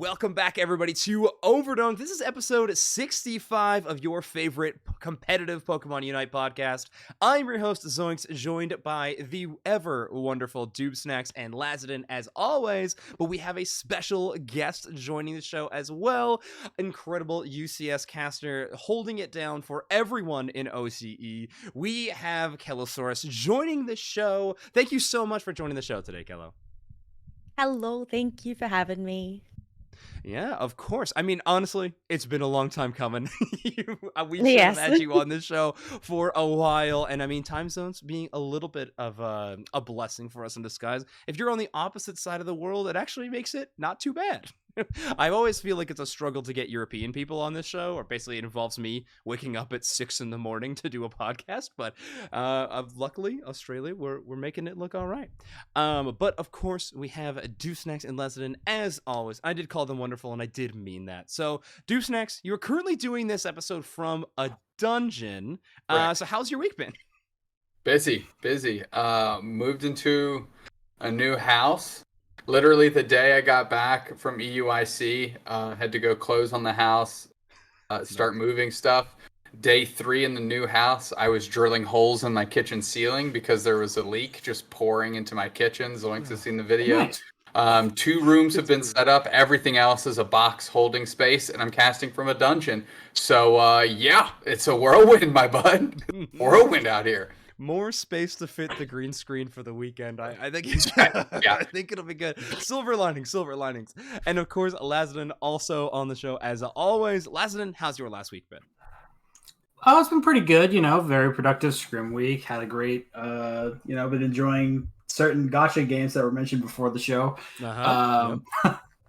Welcome back, everybody, to Overdunk. This is episode 65 of your favorite competitive Pokemon Unite podcast. I'm your host, Zoinks, joined by the ever-wonderful doobsnax and Lazadin, as always, but we have a special guest joining the show as well. Incredible UCS caster holding it down for everyone in OCE. We have Kelosaurus joining the show. Thank you so much for joining the show today, Kelo. Hello, thank you for having me. Yeah, of course. I mean, honestly, it's been a long time coming. We should Yes. have had you on this show for a while. And I mean, time zones being a little bit of a blessing for us in disguise. If you're on the opposite side of the world, it actually makes it not too bad. I always feel like it's a struggle to get European people on this show, or basically it involves me waking up at 6 a.m. to do a podcast. But luckily, Australia, we're making it look all right. But of course, we have doobsnax and Lazadin as always. I did call them wonderful, and I did mean that. So, doobsnax, you're currently doing this episode from a dungeon. So, how's your week been? Busy. Moved into a new house. Literally the day I got back from EUIC, had to go close on the house, start moving stuff. Day 3 in the new house, I was drilling holes in my kitchen ceiling because there was a leak just pouring into my kitchen. Zoinks has seen the video. Nice. 2 rooms have been set up. Everything else is a box holding space, and I'm casting from a dungeon. So, yeah, it's a whirlwind, my bud. Whirlwind out here. More space to fit the green screen for the weekend. I think I think it'll be good. Silver linings. And of course, Lazadin also on the show as always. Lazadin, how's your last week been? Oh, it's been pretty good, very productive scrim week. Had a great, been enjoying certain gacha games that were mentioned before the show.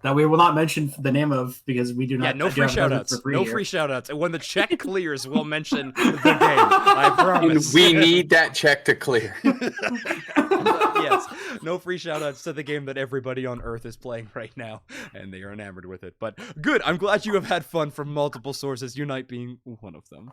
That we will not mention the name of because we do not. Yeah, no free shoutouts. No free shoutouts. And when the check clears, we'll mention the game. I promise. We need that check to clear. Yes, no free shoutouts to the game that everybody on Earth is playing right now, and they are enamored with it. But good. I'm glad you have had fun from multiple sources, Unite being one of them.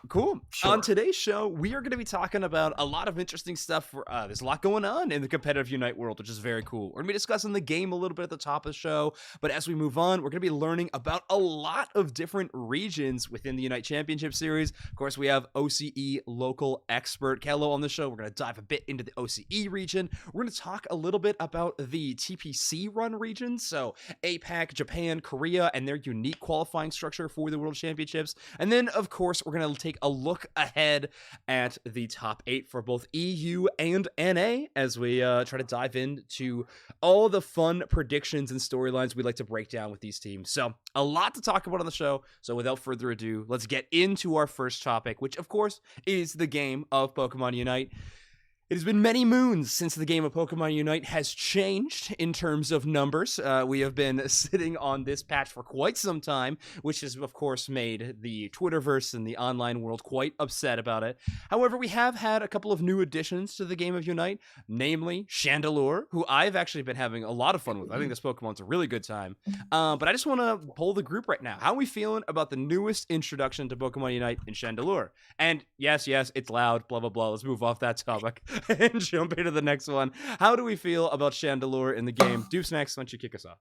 Cool. Sure. On today's show, we are going to be talking about a lot of interesting stuff. There's a lot going on in the competitive Unite world, which is very cool. We're going to be discussing the game a little bit at the top of the show, but as we move on, we're going to be learning about a lot of different regions within the Unite Championship Series. Of course, we have OCE local expert Kelo on the show. We're going to dive a bit into the OCE region. We're going to talk a little bit about the TPC run regions, so APAC, Japan, Korea, and their unique qualifying structure for the World Championships. And then, of course, we're going to take a look ahead at the top 8 for both EU and NA as we try to dive into all the fun predictions and storylines we like to break down with these teams. So a lot to talk about on the show. So without further ado, let's get into our first topic, which of course is the game of Pokemon Unite. It has been many moons since the game of Pokemon Unite has changed in terms of numbers. We have been sitting on this patch for quite some time, which has, of course, made the Twitterverse and the online world quite upset about it. However, we have had a couple of new additions to the game of Unite, namely Chandelure, who I've actually been having a lot of fun with. I think this Pokemon's a really good time. But I just want to poll the group right now. How are we feeling about the newest introduction to Pokemon Unite in Chandelure? And yes, it's loud, blah, blah, blah. Let's move off that topic and jump into the next one. How do we feel about Chandelure in the game? doobsnax, why don't you kick us off?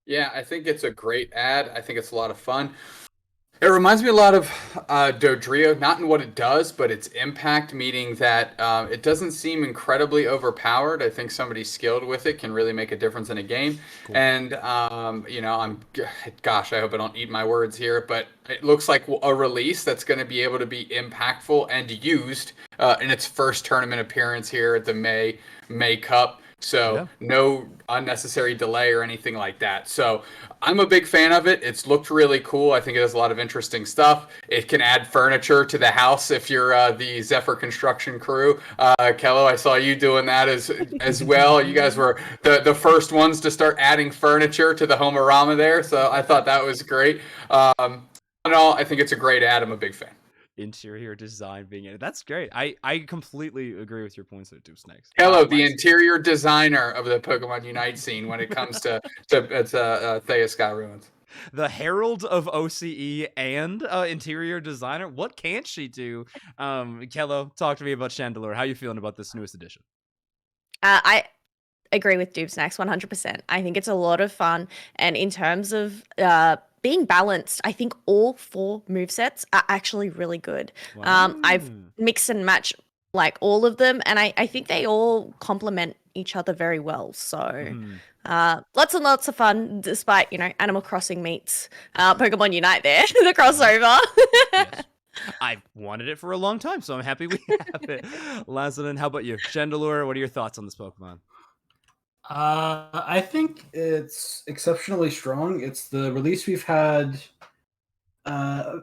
Yeah, I think it's a great ad. I think it's a lot of fun. It reminds me a lot of Dodrio, not in what it does, but its impact, meaning that it doesn't seem incredibly overpowered. I think somebody skilled with it can really make a difference in a game. Cool. And, I hope I don't eat my words here, but it looks like a release that's going to be able to be impactful and used in its first tournament appearance here at the May Cup. So no unnecessary delay or anything like that. So I'm a big fan of it. It's looked really cool. I think it has a lot of interesting stuff. It can add furniture to the house if you're the Zephyr construction crew. Kelo, I saw you doing that as well. You guys were the first ones to start adding furniture to the Homerama there. So I thought that was great. All in all, I think it's a great ad. I'm a big fan. Interior design being in it. That's great. I completely agree with your points there, doobsnax. Hello, the interior designer of the Pokemon Unite scene when it comes to Thea Sky Ruins. The Herald of OCE and interior designer. What can't she do? Kelo, talk to me about Chandelure. How are you feeling about this newest edition? agree with doobsnax 100%. I think it's a lot of fun, and in terms of being balanced, I think all 4 movesets are actually really good. I've mixed and matched like all of them, and I think they all complement each other very well. So lots and lots of fun, despite, Animal Crossing meets Pokemon Unite there, the crossover. Yes. I've wanted it for a long time, so I'm happy we have it. Lazadin, how about you? Chandelure, what are your thoughts on this Pokemon? I think it's exceptionally strong. It's the release we've had. I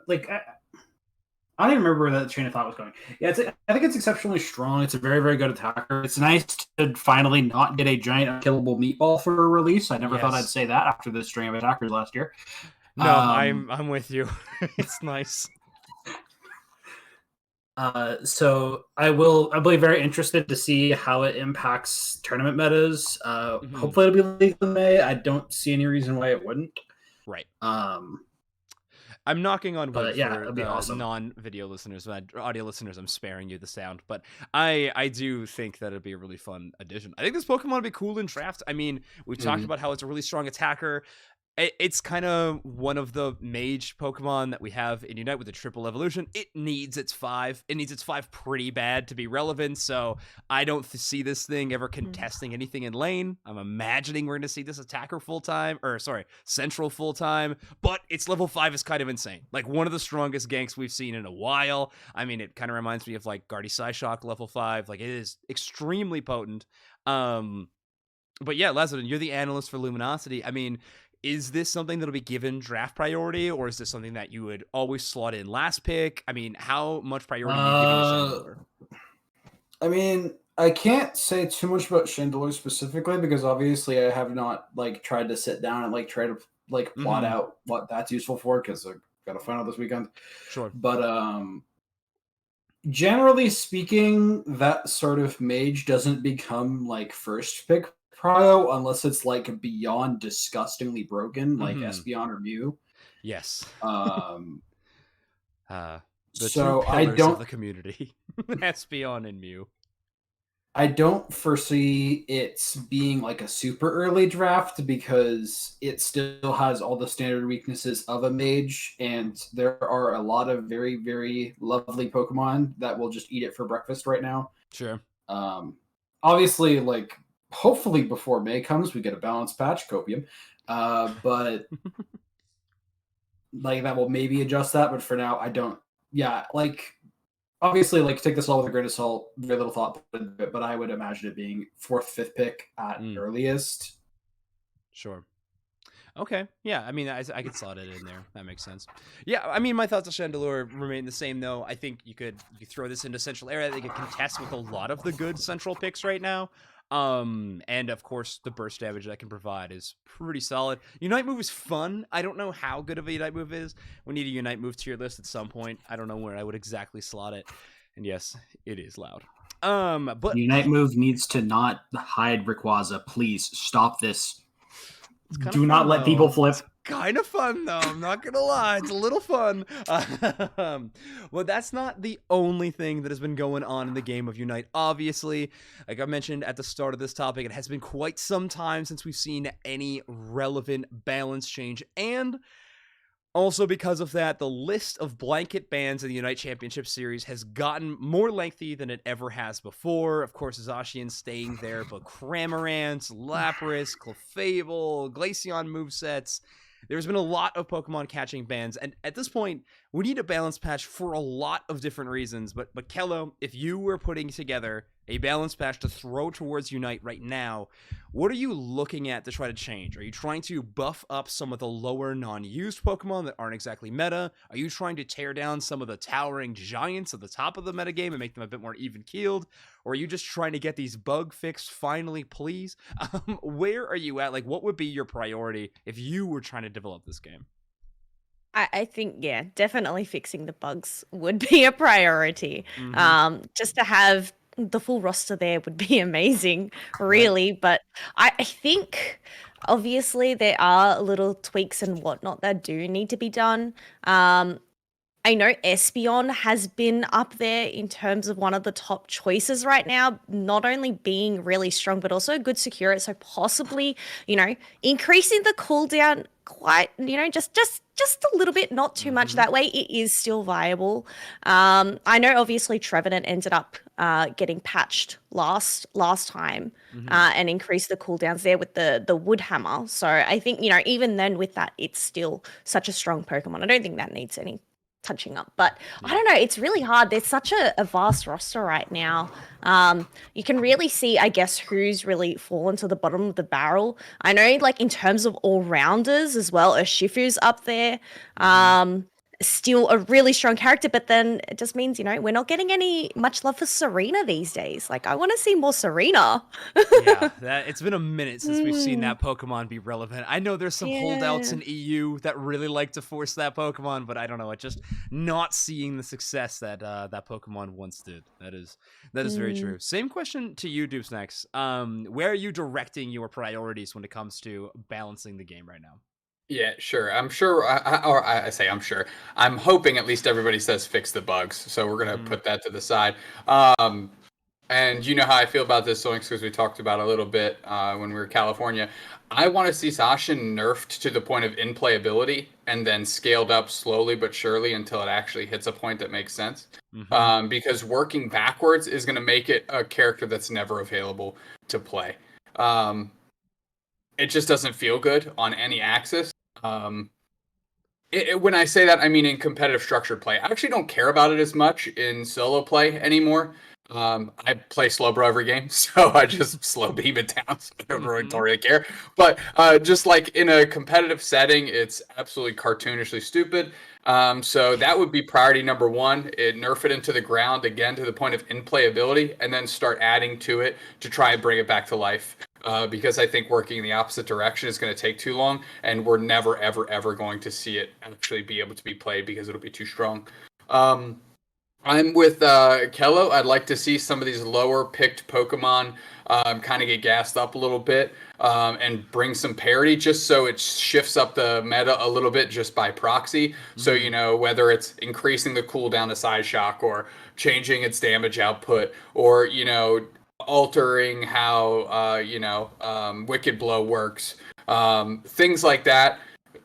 don't even remember where that train of thought was going. Yeah, I think it's exceptionally strong. It's a very, very good attacker. It's nice to finally not get a giant unkillable meatball for a release. I never thought I'd say that after this string of attackers last year. No, I'm with you. It's nice. So I'll be very interested to see how it impacts tournament metas. Hopefully it'll be legal in May. I don't see any reason why it wouldn't. Right. I'm knocking on wood for the awesome. non-video listeners, audio listeners. I'm sparing you the sound, but I do think that it'd be a really fun addition. I think this Pokemon would be cool in draft. I mean, we've talked about how it's a really strong attacker. It's kind of one of the mage Pokemon that we have in Unite with the triple evolution. It needs its 5. It needs its 5 pretty bad to be relevant, so I don't see this thing ever contesting anything in lane. I'm imagining we're going to see this attacker central full-time, but its level 5 is kind of insane. Like, one of the strongest ganks we've seen in a while. I mean, it kind of reminds me of, like, Guardy Psyshock level 5. Like, it is extremely potent. But yeah, Lazadin, you're the analyst for Luminosity. I mean, is this something that'll be given draft priority, or is this something that you would always slot in last pick? I mean, how much priority are you giving to Chandelure? I mean, I can't say too much about Chandelure specifically because obviously I have not tried to sit down and try to plot out what that's useful for because I've got to find out this weekend. Sure. But generally speaking, that sort of mage doesn't become first pick prio unless it's beyond disgustingly broken, like Espeon or Mew. Yes. The two pillars of the community, Espeon and Mew. I don't foresee it being a super early draft because it still has all the standard weaknesses of a mage, and there are a lot of very, very lovely Pokemon that will just eat it for breakfast right now. Sure. Obviously, hopefully before May comes, we get a balance patch, Copium. But that will maybe adjust that. But for now, I don't. Yeah, obviously, take this all with a grain of salt. Very little thought into it, but I would imagine it being 4th, 5th pick at earliest. Sure. Okay. Yeah. I mean, I could slot it in there. That makes sense. Yeah. I mean, my thoughts on Chandelure remain the same, though. I think you throw this into Central area. They could contest with a lot of the good Central picks right now. And of course, the burst damage that I can provide is pretty solid. Unite move is fun. I don't know how good of a Unite move is. We need a Unite move tier list at some point. I don't know where I would exactly slot it. And yes, it is loud. But Unite move needs to not hide Rayquaza. Please stop this. Do not let people flip. Kind of fun, though. I'm not gonna lie. It's a little fun. Well, that's not the only thing that has been going on in the game of Unite. Obviously, like I mentioned at the start of this topic, it has been quite some time since we've seen any relevant balance change. And also because of that, the list of blanket bans in the Unite Championship Series has gotten more lengthy than it ever has before. Of course, Zacian staying there, but Cramorant, Lapras, Clefable, Glaceon movesets. There's been a lot of Pokemon catching bans, and at this point, we need a balance patch for a lot of different reasons. But Kelo, if you were putting together a balance patch to throw towards Unite right now, what are you looking at to try to change? Are you trying to buff up some of the lower non-used Pokemon that aren't exactly meta? Are you trying to tear down some of the towering giants at the top of the metagame and make them a bit more even-keeled? Or are you just trying to get these bug fixed finally, please? Where are you at? What would be your priority if you were trying to develop this game? I think, yeah, definitely fixing the bugs would be a priority. Just to have the full roster there would be amazing, really. Right. But I think, obviously, there are little tweaks and whatnot that do need to be done. I know Espeon has been up there in terms of one of the top choices right now, not only being really strong, but also a good secure. So possibly, increasing the cooldown quite, just a little bit, not too much. That way it is still viable. I know obviously Trevenant ended up getting patched last time and increased the cooldowns there with the wood hammer. So I think, even then with that, it's still such a strong Pokemon. I don't think that needs any touching up, but I don't know, it's really hard. There's such a vast roster right now. You can really see, I guess, who's really fallen to the bottom of the barrel. I know, like, in terms of all-rounders as well, Urshifu's up there. Still a really strong character, but then it just means, we're not getting any much love for Serena these days. Like, I want to see more Serena. It's been a minute since we've seen that Pokemon be relevant. I know there's some holdouts in EU that really like to force that Pokemon, but I don't know, it's just not seeing the success that that Pokemon once did. That is very true. Same question to you, doobsnax. Where are you directing your priorities when it comes to balancing the game right now? Yeah, sure. I'm sure, I say I'm sure. I'm hoping at least everybody says fix the bugs. So we're gonna put that to the side. And you know how I feel about this, Zoinks, because we talked about a little bit when we were in California. I want to see Zacian nerfed to the point of in-playability and then scaled up slowly but surely until it actually hits a point that makes sense. Because working backwards is going to make it a character that's never available to play. It just doesn't feel good on any axis. When I say that, I mean in competitive structured play. I actually don't care about it as much in solo play anymore. I play Slowbro every game, so I just slow beam it down, so I don't really care. But just like in a competitive setting, it's absolutely cartoonishly stupid. So that would be priority number one. Nerf it into the ground again to the point of in-playability, and then start adding to it to try and bring it back to life. Because I think working in the opposite direction is going to take too long, and we're never, ever, ever going to see it actually be able to be played because it'll be too strong. I'm with Kelo. I'd like to see some of these lower picked Pokemon kind of get gassed up a little bit and bring some parity just so it shifts up the meta a little bit just by proxy. So, whether it's increasing the cooldown to Side Shock or changing its damage output or, altering how, Wicked Blow works, things like that,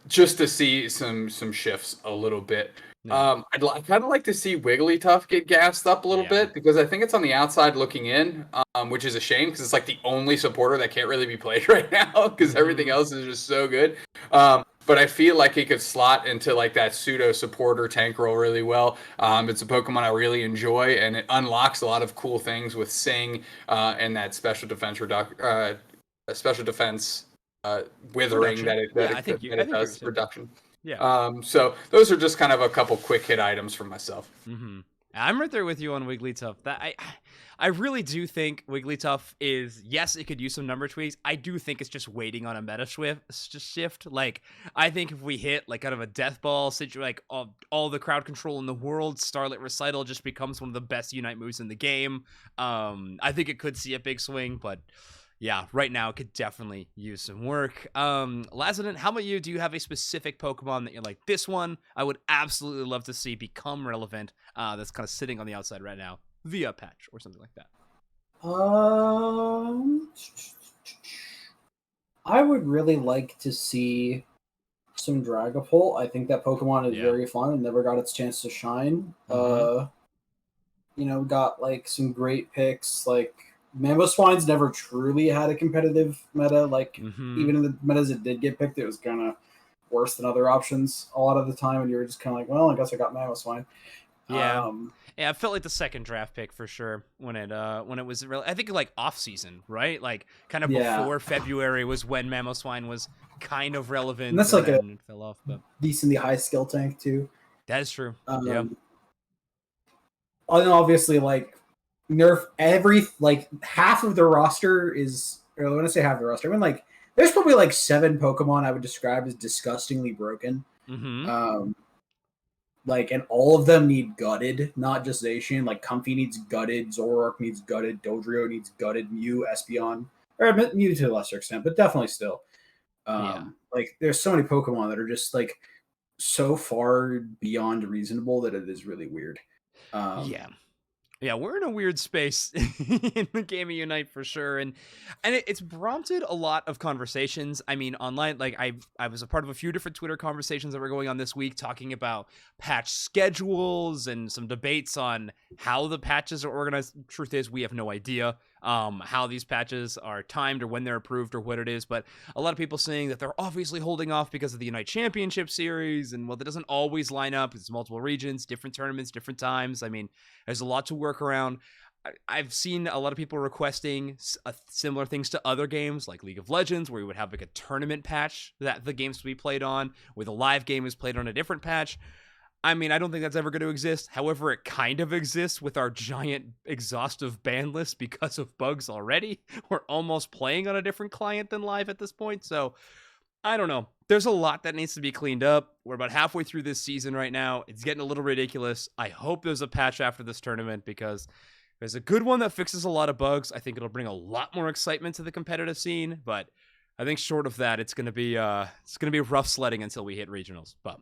just to see some shifts a little bit. I'd kind of like to see Wigglytuff get gassed up a little bit because I think it's on the outside looking in, which is a shame because it's like the only supporter that can't really be played right now because everything else is just so good. But I feel like it could slot into like that pseudo supporter tank role really well. It's a Pokemon I really enjoy, and it unlocks a lot of cool things with Sing and that special defense withering that it does reduction. Yeah. So those are just kind of a couple quick hit items for myself. I'm right there with you on Wigglytuff. That I really do think Wigglytuff is, yes, it could use some number tweaks. I do think it's just waiting on a meta shift. Like, I think if we hit like kind of a death ball situation, like all the crowd control in the world, Starlit Recital just becomes one of the best Unite moves in the game. I think it could see a big swing, but yeah, right now it could definitely use some work. Lazadin, how about you? Do you have a specific Pokemon that you're like, this one I would absolutely love to see become relevant, that's kind of sitting on the outside right now via patch or something like that? I would really like to see some Dragapult. I think that Pokemon is very fun and never got its chance to shine. Got like some great picks, like Mamoswine's never truly had a competitive meta. Like, even in the metas it did get picked, it was kind of worse than other options a lot of the time, and you were just kind of like, well, I guess I got Mamoswine. Yeah, it felt like the second draft pick for sure when it was I think like off season, right? Like kind of before February was when Mamoswine was kind of relevant. And that's like it fell off, but decently high skill tank too. That is true. And obviously, like, nerf half of the roster is, or when I say half the roster, I mean like there's probably like 7 Pokemon I would describe as disgustingly broken. Like, and all of them need gutted, not just Zacian. Like, Comfy needs gutted, Zoroark needs gutted, Dodrio needs gutted, Mew, Espeon, or Mew to a lesser extent, but definitely still. Like, there's so many Pokemon that are just like so far beyond reasonable that it is really weird. Yeah. Yeah, we're in a weird space in the game of Unite for sure, and it's prompted a lot of conversations. I mean, online, like I was a part of a few different Twitter conversations that were going on this week, talking about patch schedules and some debates on how the patches are organized. Truth is, we have no idea how these patches are timed or when they're approved or what it is. But a lot of people saying that they're obviously holding off because of the Unite Championship series, and well, that doesn't always line up. It's multiple regions, different tournaments, different times. I mean, there's a lot to work around. I've seen a lot of people requesting similar things to other games like League of Legends, where you would have like a tournament patch that the games to be played on, where the live game is played on a different patch. I mean, I don't think that's ever going to exist. However, it kind of exists with our giant exhaustive ban list because of bugs already. We're almost playing on a different client than live at this point. So I don't know. There's a lot that needs to be cleaned up. We're about halfway through this season right now. It's getting a little ridiculous. I hope there's a patch after this tournament, because if there's a good one that fixes a lot of bugs, I think it'll bring a lot more excitement to the competitive scene. But I think short of that, it's gonna be rough sledding until we hit regionals. But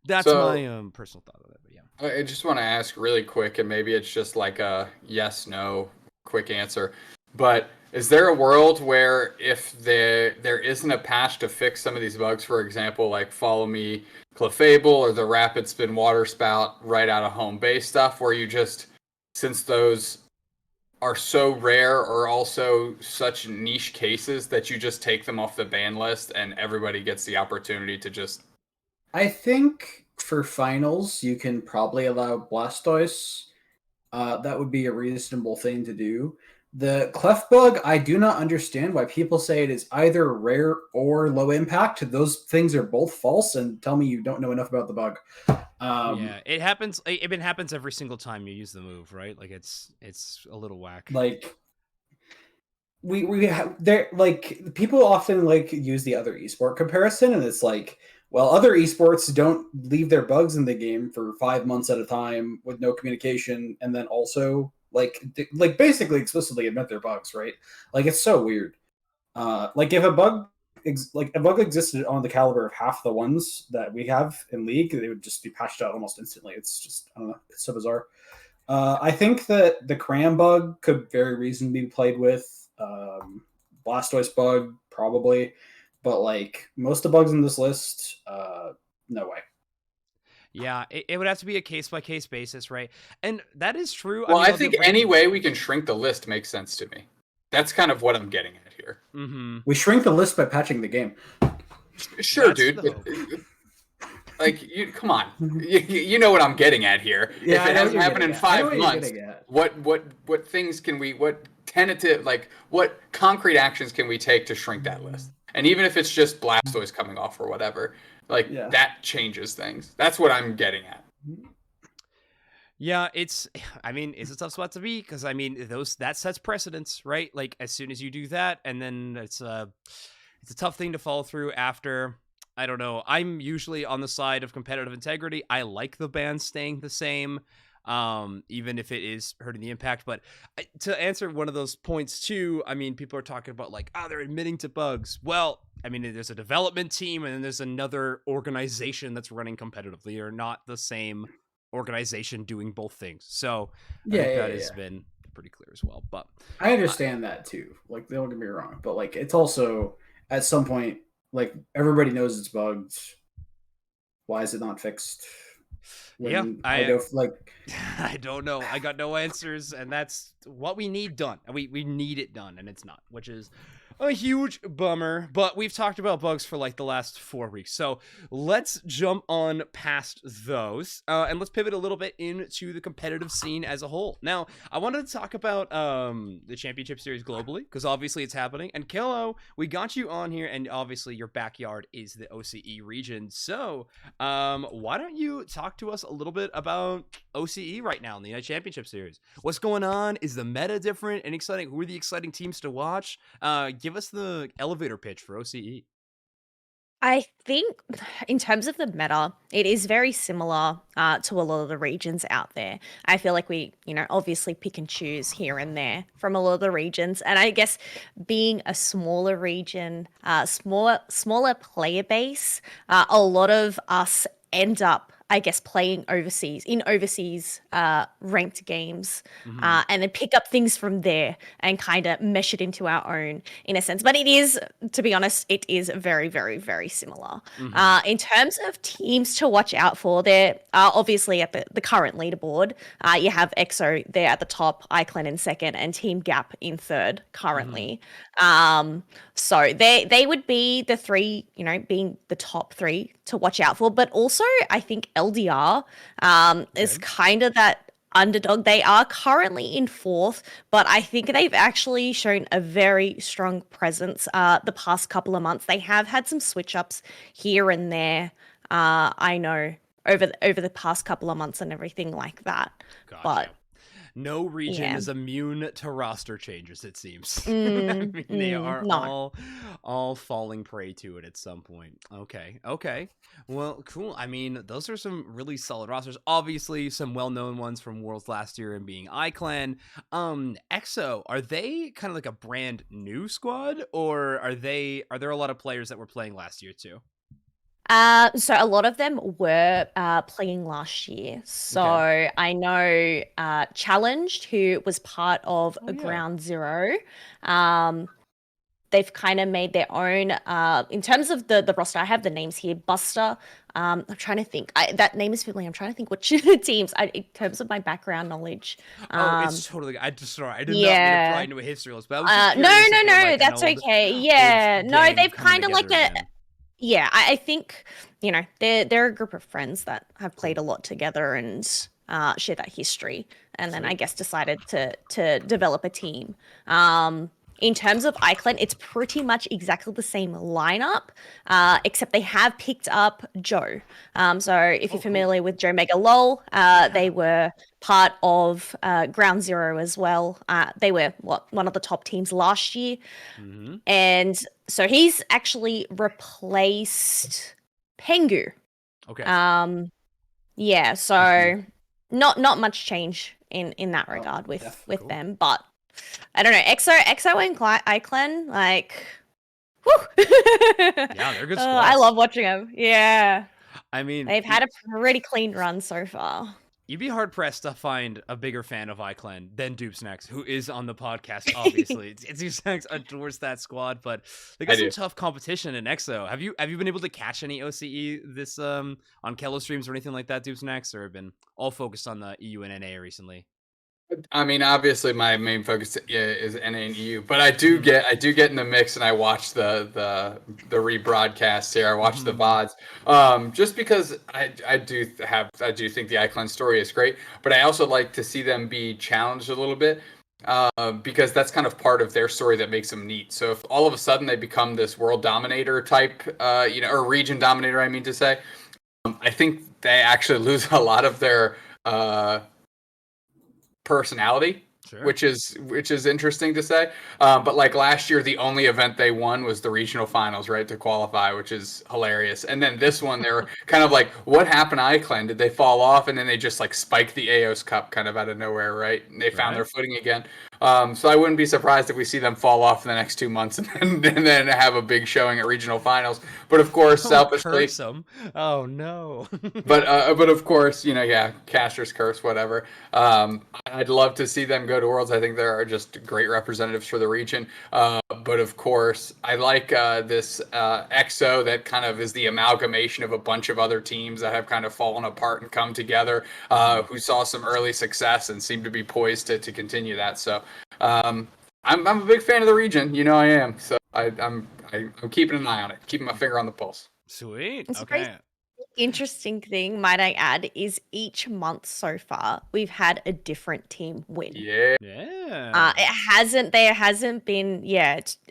that's my personal thought of it. But yeah, I just want to ask really quick, and maybe it's just like a yes, no, quick answer. But is there a world where if there isn't a patch to fix some of these bugs, for example, like Follow Me, Clefable, or the Rapid Spin Water Spout right out of home base stuff, where you just, since those are so rare or also such niche cases, that you just take them off the ban list and everybody gets the opportunity to just... I think for finals, you can probably allow Blastoise. That would be a reasonable thing to do. The Clef bug, I do not understand why people say it is either rare or low impact. Those things are both false, and tell me you don't know enough about the bug. Yeah, it happens. It happens every single time you use the move, right? Like it's a little whack. Like we have there, like people often like use the other esport comparison, and it's like, well, other esports don't leave their bugs in the game for 5 months at a time with no communication, and then also like basically explicitly admit their bugs, right? Like it's so weird. Like if a bug existed on the caliber of half the ones that we have in League, they would just be patched out almost instantly. It's just, I don't know, it's so bizarre. I think that the cram bug could very reasonably be played with. Blastoise bug probably, but like most of the bugs in this list, no way. Yeah, it would have to be a case-by-case basis, right? And that is true. Well, I think any way we can shrink the list makes sense to me. That's kind of what I'm getting at here. Mm-hmm. We shrink the list by patching the game. Sure, dude. Like, come on. You know what I'm getting at here. Yeah, if it hasn't happened in 5 months, what things can we, what tentative, like, what concrete actions can we take to shrink that list? And even if it's just Blastoise coming off or whatever, like, that changes things. That's what I'm getting at. Yeah, it's a tough spot to be, because I mean that sets precedents, right? Like as soon as you do that, and then it's a tough thing to follow through after. I don't know. I'm usually on the side of competitive integrity. I like the bans staying the same, even if it is hurting the impact. But to answer one of those points too, I mean, people are talking about like, they're admitting to bugs. Well, I mean, there's a development team, and then there's another organization that's running competitively. They're not the same organization doing both things. So I think that has been pretty clear as well. But I understand that too. Like, don't get me wrong, but like it's also at some point, like everybody knows it's bugged. Why is it not fixed? I don't know. I got no answers, and that's what we need done. We need it done, and it's not, which is a huge bummer. But we've talked about bugs for like the last 4 weeks, so let's jump on past those, and let's pivot a little bit into the competitive scene as a whole. Now, I wanted to talk about the championship series globally, because obviously it's happening. And Kelo, we got you on here, and obviously your backyard is the OCE region. So why don't you talk to us a little bit about OCE right now in the United Championship Series? What's going on? Is the meta different and exciting? Who are the exciting teams to watch? Give us the elevator pitch for OCE. I think in terms of the meta, it is very similar to a lot of the regions out there. I feel like we, obviously pick and choose here and there from a lot of the regions. And I guess being a smaller region, smaller player base, a lot of us end up, I guess, playing in overseas ranked games, and then pick up things from there and kind of mesh it into our own in a sense. But it is, to be honest, it is very, very, very similar. In terms of teams to watch out for, there are obviously at the current leaderboard, you have EXO there at the top, iClan in second, and Team Gap in third currently. So they would be the three, being the top three to watch out for. But also, I think LDR is kind of that underdog. They are currently in fourth, but I think they've actually shown a very strong presence the past couple of months. They have had some switch ups here and there. I know over the past couple of months and everything like that. Gotcha. But no region is immune to roster changes, it seems. I mean, they are all falling prey to it at some point. Okay. Well, cool. I mean, those are some really solid rosters. Obviously, some well-known ones from Worlds last year and being iClan. EXO, are they kind of like a brand new squad, or are there a lot of players that were playing last year too? So a lot of them were playing last year. So I know Challenged, who was part of Ground Zero. They've kind of made their own. In terms of the roster, I have the names here. Buster. I'm trying to think. That name is familiar. I'm trying to think which teams. In terms of my background knowledge. It's totally. I did not mean to pry into a history list, but I was just no. That's okay. Yeah. No, they've kind of like a. Yeah, I think, they're a group of friends that have played a lot together and share that history, and then I guess decided to develop a team. In terms of iClan, it's pretty much exactly the same lineup, except they have picked up Joe. So if you're familiar with Joe Mega LOL, they were part of Ground Zero as well. They were one of the top teams last year, and so he's actually replaced Pengu. Okay. Yeah. So not much change in that regard with them, but. I don't know. EXO and iClan, like, whew. Yeah, they're good squads. I love watching them. Yeah. I mean, they've had a pretty clean run so far. You'd be hard pressed to find a bigger fan of iClan than doobsnax, who is on the podcast. Obviously, doobsnax adores that squad, but they got some tough competition in EXO. Have you been able to catch any OCE this on Kelo streams or anything like that, doobsnax, or have been all focused on the EU and NA recently? I mean, obviously, my main focus is NA and EU, but I do get in the mix, and I watch the rebroadcasts here. I watch the VODs, just because I do think the iClan story is great, but I also like to see them be challenged a little bit, because that's kind of part of their story that makes them neat. So if all of a sudden they become this world dominator type, or region dominator, I mean to say, I think they actually lose a lot of their personality, which is interesting to say. But like last year, the only event they won was the regional finals, right, to qualify, which is hilarious. And then this one, they were kind of like, what happened to iClan? Did they fall off? And then they just like spiked the AOS Cup kind of out of nowhere, right? And they found their footing again. So I wouldn't be surprised if we see them fall off in the next 2 months and then have a big showing at regional finals. But of course, selfishly, curse them. Oh no. but of course, caster's curse, whatever. I'd love to see them go to Worlds. I think there are just great representatives for the region. But of course, I like this EXO that kind of is the amalgamation of a bunch of other teams that have kind of fallen apart and come together, who saw some early success and seem to be poised to continue that. So I'm a big fan of the region. I am. So I'm keeping an eye on it, keeping my finger on the pulse. Sweet. It's okay. Interesting thing, might I add, is each month so far we've had a different team win. Yeah. There hasn't been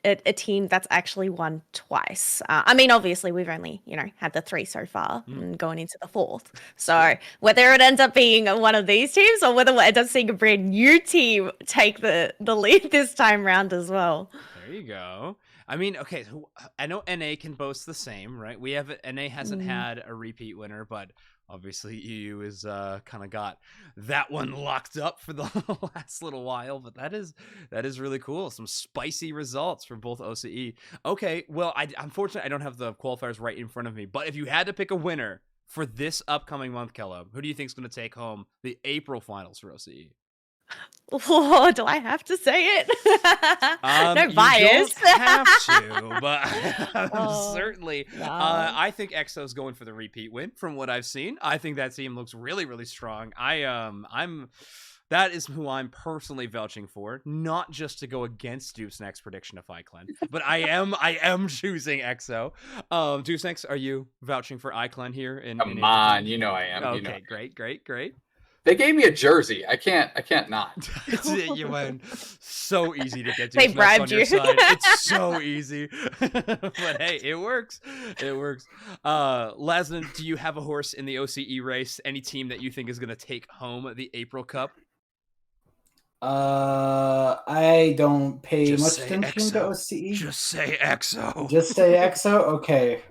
a team that's actually won twice. I mean, obviously we've only had the 3 so far and going into the 4th. So whether it ends up being one of these teams or whether it ends up seeing a brand new team take the lead this time round as well. There you go. I mean, okay, so I know NA can boast the same, right? NA hasn't had a repeat winner, but obviously EU is kind of got that one locked up for the last little while. But that is really cool. Some spicy results for both OCE. Okay, well, unfortunately I don't have the qualifiers right in front of me. But if you had to pick a winner for this upcoming month, Kelo, who do you think is going to take home the April finals for OCE? Oh, do I have to say it? No bias. You don't have to, but Oh, certainly. no. I think EXO's going for the repeat win. From what I've seen, I think that team looks really, really strong. That is who I'm personally vouching for, not just to go against doobsnax's prediction of iClan, but I am choosing EXO. doobsnax, are you vouching for iClan here? Come on, you know I am. Okay, you know. great. They gave me a jersey. I can't not. You went so easy to get They doobsnax bribed on your you. side. It's so easy. But hey, it works. Lazadin, do you have a horse in the OCE race? Any team that you think is going to take home the April Cup? I don't pay Just much say attention EXO. to OCE. Just say EXO. Just say EXO? Okay.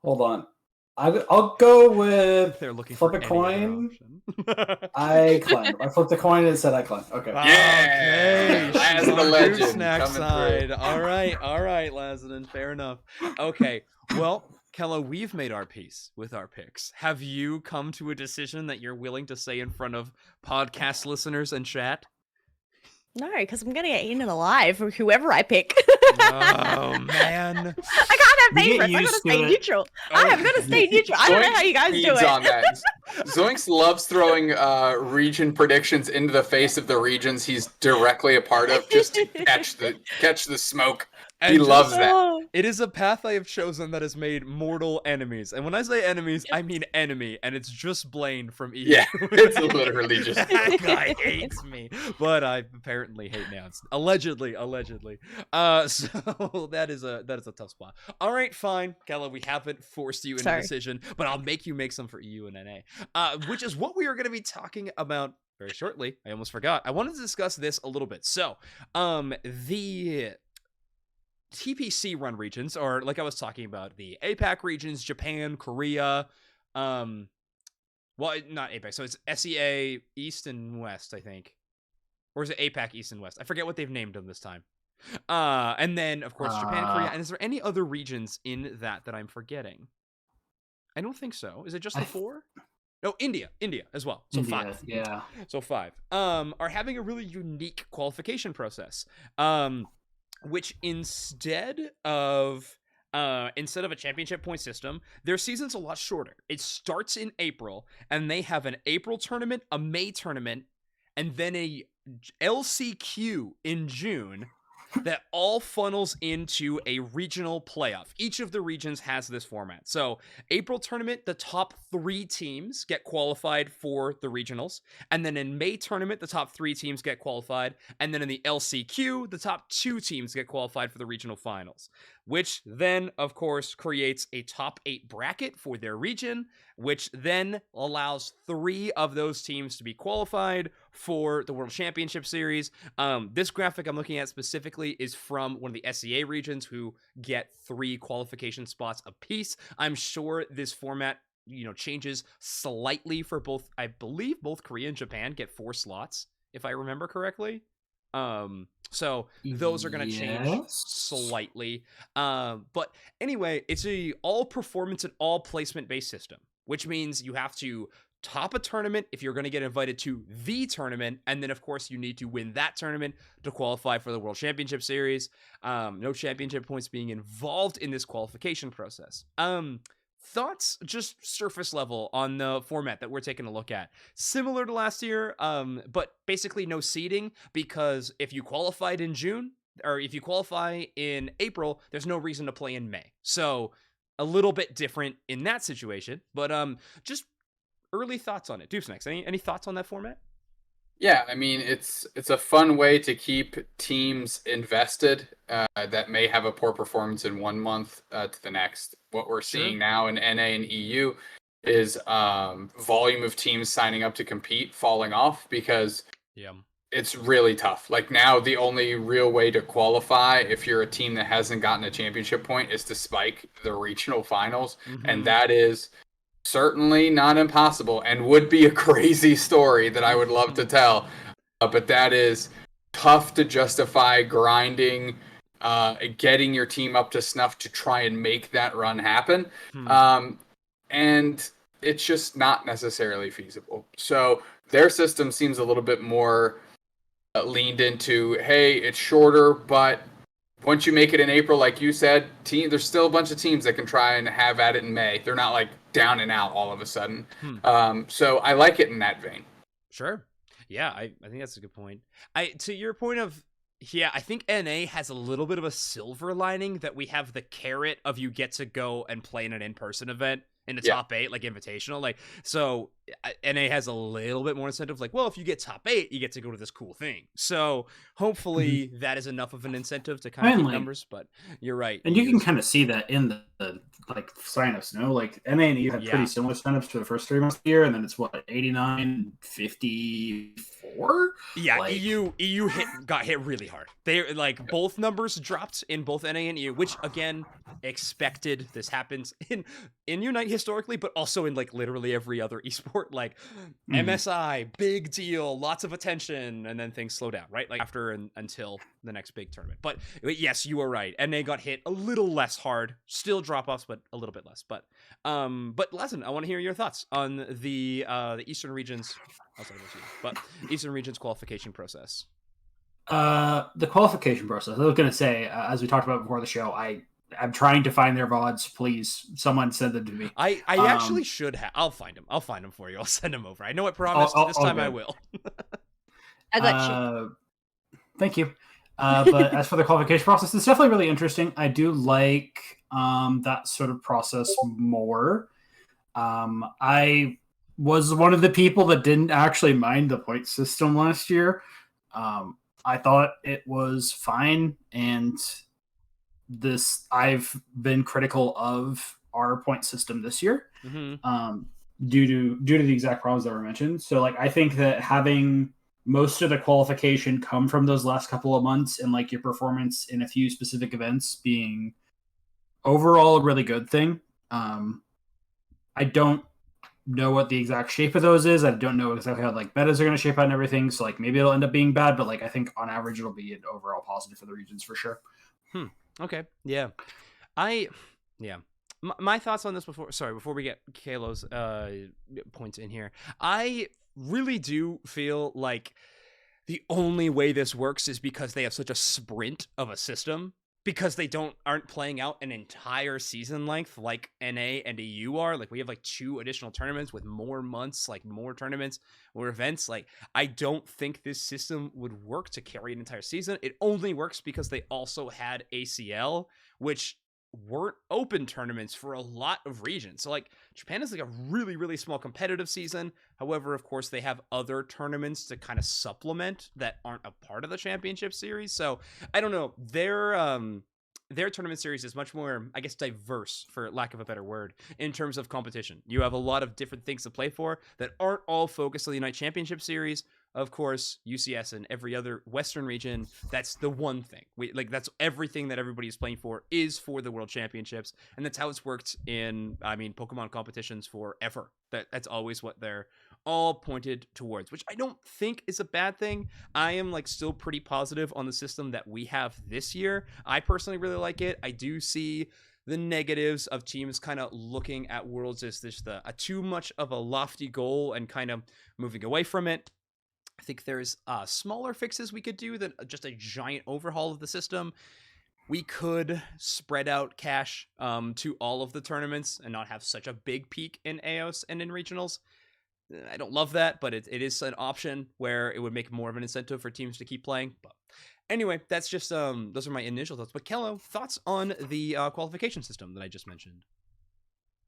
Hold on. I'll go with They're looking flip for a any coin. other option. iClan. I flipped a coin and it said iClan. Okay. Yeah! Okay, Laz she's the on legend doobsnax coming side. through. All right, Lazadin. Fair enough. Okay, well, Kelo, we've made our peace with our picks. Have you come to a decision that you're willing to say in front of podcast listeners and chat? No, because I'm gonna get eaten alive from whoever I pick. Oh man! I can't have You get favorites. I gotta used to stay it. neutral. I have got to stay neutral. I don't know how you guys do feeds it. on that. Zoinks loves throwing region predictions into the face of the regions he's directly a part of, just to catch the smoke. And He just- loves that. Oh, It is a path I have chosen that has made mortal enemies. And when I say enemies, I mean enemy, and it's just Blaine from EU. Yeah, it's literally just. That guy hates me, but I apparently hate now. It's allegedly. So that is a tough spot. All right, fine, Kella. We haven't forced you into Sorry. a decision, but I'll make you make some for EU and NA, which is what we are going to be talking about very shortly. I almost forgot. I wanted to discuss this a little bit. So, the TPC run regions, or like I was talking about, the APAC regions, Japan, Korea, well, not APAC, so it's SEA East and West, I think. Or is it APAC East and West? I forget what they've named them this time. And then, of course, Japan, Korea, and is there any other regions in that I'm forgetting? I don't think so. Is it just the four? No, India as well. So India, 5. yeah. So 5 are having a really unique qualification process. Which instead of a championship point system, their season's a lot shorter. It starts in April, and they have an April tournament, a May tournament, and then a LCQ in June that all funnels into a regional playoff. Each of the regions has this format. So April tournament, the top 3 teams get qualified for the regionals. And then in May tournament, the top 3 teams get qualified. And then in the LCQ, the top 2 teams get qualified for the regional finals, which then, of course, creates a top 8 bracket for their region, which then allows 3 of those teams to be qualified for the World Championship Series. This graphic I'm looking at specifically is from one of the SEA regions, who get 3 qualification spots apiece. I'm sure this format, changes slightly for both. I believe both Korea and Japan get 4 slots, if I remember correctly. So those are going to change slightly. But anyway, it's a all performance and all placement based system, which means you have to top a tournament if you're going to get invited to the tournament, and then of course you need to win that tournament to qualify for the World Championship Series. No championship points being involved in this qualification process. Thoughts, just surface level, on the format that we're taking a look at. Similar to last year, but basically no seeding, because if you qualified in June, or if you qualify in April, there's no reason to play in May. So a little bit different in that situation, but just early thoughts on it. doobsnax, any thoughts on that format? Yeah, I mean, it's a fun way to keep teams invested that may have a poor performance in one month to the next. What we're seeing now in NA and EU is volume of teams signing up to compete falling off, because it's really tough. Like, now the only real way to qualify, if you're a team that hasn't gotten a championship point, is to spike the regional finals, and that is certainly not impossible, and would be a crazy story that I would love to tell. But that is tough to justify grinding getting your team up to snuff to try and make that run happen. And it's just not necessarily feasible. So their system seems a little bit more leaned into, hey, it's shorter, but once you make it in April, like you said, there's still a bunch of teams that can try and have at it in May. They're not like down and out all of a sudden. So I like it in that vein. Sure. Yeah, I think that's a good point. To your point of, yeah, I think NA has a little bit of a silver lining that we have the carrot of you get to go and play in an in-person event in the top 8, like invitational. Like, so NA has a little bit more incentive. Like, well, if you get top 8, you get to go to this cool thing. So hopefully that is enough of an incentive to kind of keep numbers. But you're right. And you can kind of see that in the like signups. No, like NA and EU had pretty similar signups for the first 3 months of the year, and then it's what 89, 54. Yeah, like, EU got hit really hard. They like both numbers dropped in both NA and EU, which again expected. This happens in Unite historically, but also in like literally every other esport. Like MSI, big deal, lots of attention, and then things slow down, right? Like after and until the next big tournament. But yes, you were right. NA got hit a little less hard, still drop offs, but a little bit less. But Lazadin, I want to hear your thoughts on the Eastern regions. But Eastern regions qualification process. The qualification process. I was going to say, as we talked about before the show, I'm trying to find their VODs. Please, someone send them to me. I actually should have. I'll find them. I'll find them for you. I'll send them over. I know I promised. This time I will. I got you. Thank you. But as for the qualification process, it's definitely really interesting. I do like that sort of process more. I was one of the people that didn't actually mind the point system last year. I thought it was fine, and I've been critical of our point system this year, due to the exact problems that were mentioned. So, like, I think that having most of the qualification come from those last couple of months and like your performance in a few specific events being overall a really good thing. I don't know what the exact shape of those is. I don't know exactly how like metas are going to shape out and everything. So like maybe it'll end up being bad, but like I think on average it'll be an overall positive for the regions for sure. Okay. Yeah. My thoughts on this before we get Kelo's points in here. I really do feel like the only way this works is because they have such a sprint of a system, because they aren't playing out an entire season length like NA and EU are. Like we have like 2 additional tournaments with more months, like more tournaments or events. Like I don't think this system would work to carry an entire season. It only works because they also had ACL, which weren't open tournaments for a lot of regions. So like Japan is like a really, really small competitive season. However, of course, they have other tournaments to kind of supplement that aren't a part of the championship series. So I don't know. Their tournament series is much more, I guess, diverse, for lack of a better word, in terms of competition. You have a lot of different things to play for that aren't all focused on the Unite Championship Series. Of course, UCS and every other Western region, that's the one thing. That's everything that everybody is playing for is for the World Championships. And that's how it's worked in, Pokemon competitions forever. That's always what they're all pointed towards, which I don't think is a bad thing. I am still pretty positive on the system that we have this year. I personally really like it. I do see the negatives of teams kind of looking at Worlds as too much of a lofty goal and kind of moving away from it. I think there's smaller fixes we could do than just a giant overhaul of the system. We could spread out cash to all of the tournaments and not have such a big peak in AOS and in regionals. I don't love that, but it is an option where it would make more of an incentive for teams to keep playing. But anyway, that's just those are my initial thoughts. But Kelo, thoughts on the qualification system that I just mentioned?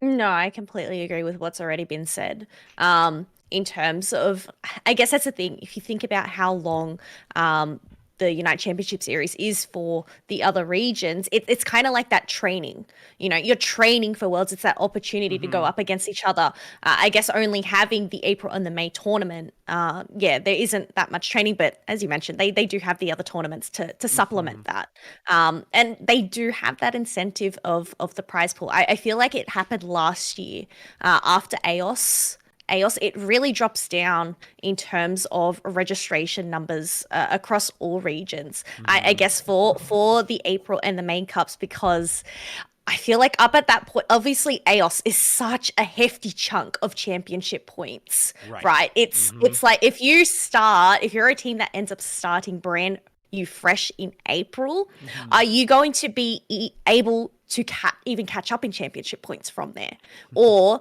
No, I completely agree with what's already been said. In terms of, I guess that's the thing. If you think about how long the Unite Championship Series is for the other regions, it's kind of like that training. You're training for Worlds. It's that opportunity to go up against each other. I guess only having the April and the May tournament, there isn't that much training. But as you mentioned, they do have the other tournaments to supplement that. And they do have that incentive of the prize pool. I feel like it happened last year after AOS. AOS, it really drops down in terms of registration numbers across all regions. I guess for the April and the main cups, because I feel like up at that point, obviously AOS is such a hefty chunk of championship points, right? It's like if you're a team that ends up starting brand new fresh in April, are you going to be able to even catch up in championship points from there? Or,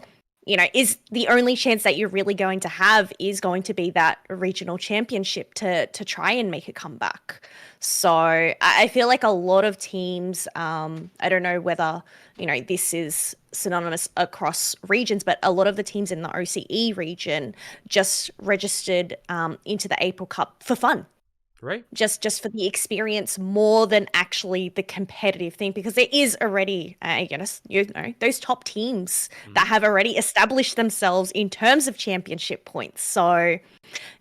is the only chance that you're really going to have is going to be that regional championship to try and make a comeback. So I feel like a lot of teams, I don't know whether, this is synonymous across regions, but a lot of the teams in the OCE region just registered into the April Cup for fun. Right. Just for the experience more than actually the competitive thing, because there is already, those top teams that have already established themselves in terms of championship points. So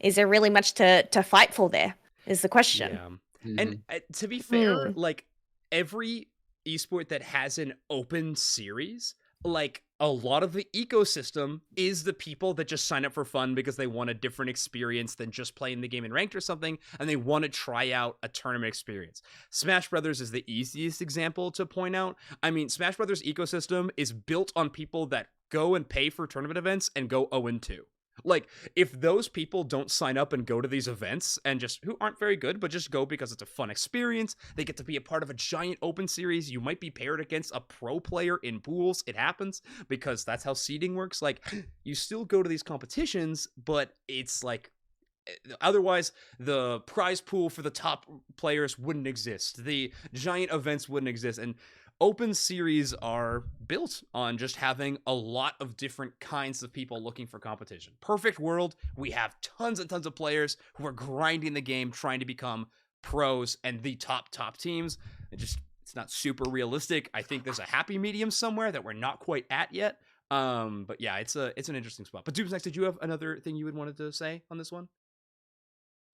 is there really much to fight for there is the question. Yeah. And to be fair, like every esport that has an open series, like a lot of the ecosystem is the people that just sign up for fun because they want a different experience than just playing the game in ranked or something, and they want to try out a tournament experience. Smash Brothers is the easiest example to point out. I mean, Smash Brothers ecosystem is built on people that go and pay for tournament events and go 0-2. Like, if those people don't sign up and go to these events and who aren't very good, but just go because it's a fun experience, they get to be a part of a giant open series. You might be paired against a pro player in pools. It happens because that's how seeding works. Like, you still go to these competitions, but it's like, otherwise the prize pool for the top players wouldn't exist. The giant events wouldn't exist. And open series are built on just having a lot of different kinds of people looking for competition. Perfect world, we have tons and tons of players who are grinding the game, trying to become pros and the top teams. It's not super realistic. I think there's a happy medium somewhere that we're not quite at yet. But yeah, it's an interesting spot. But doobsnax, did you have another thing you would wanted to say on this one?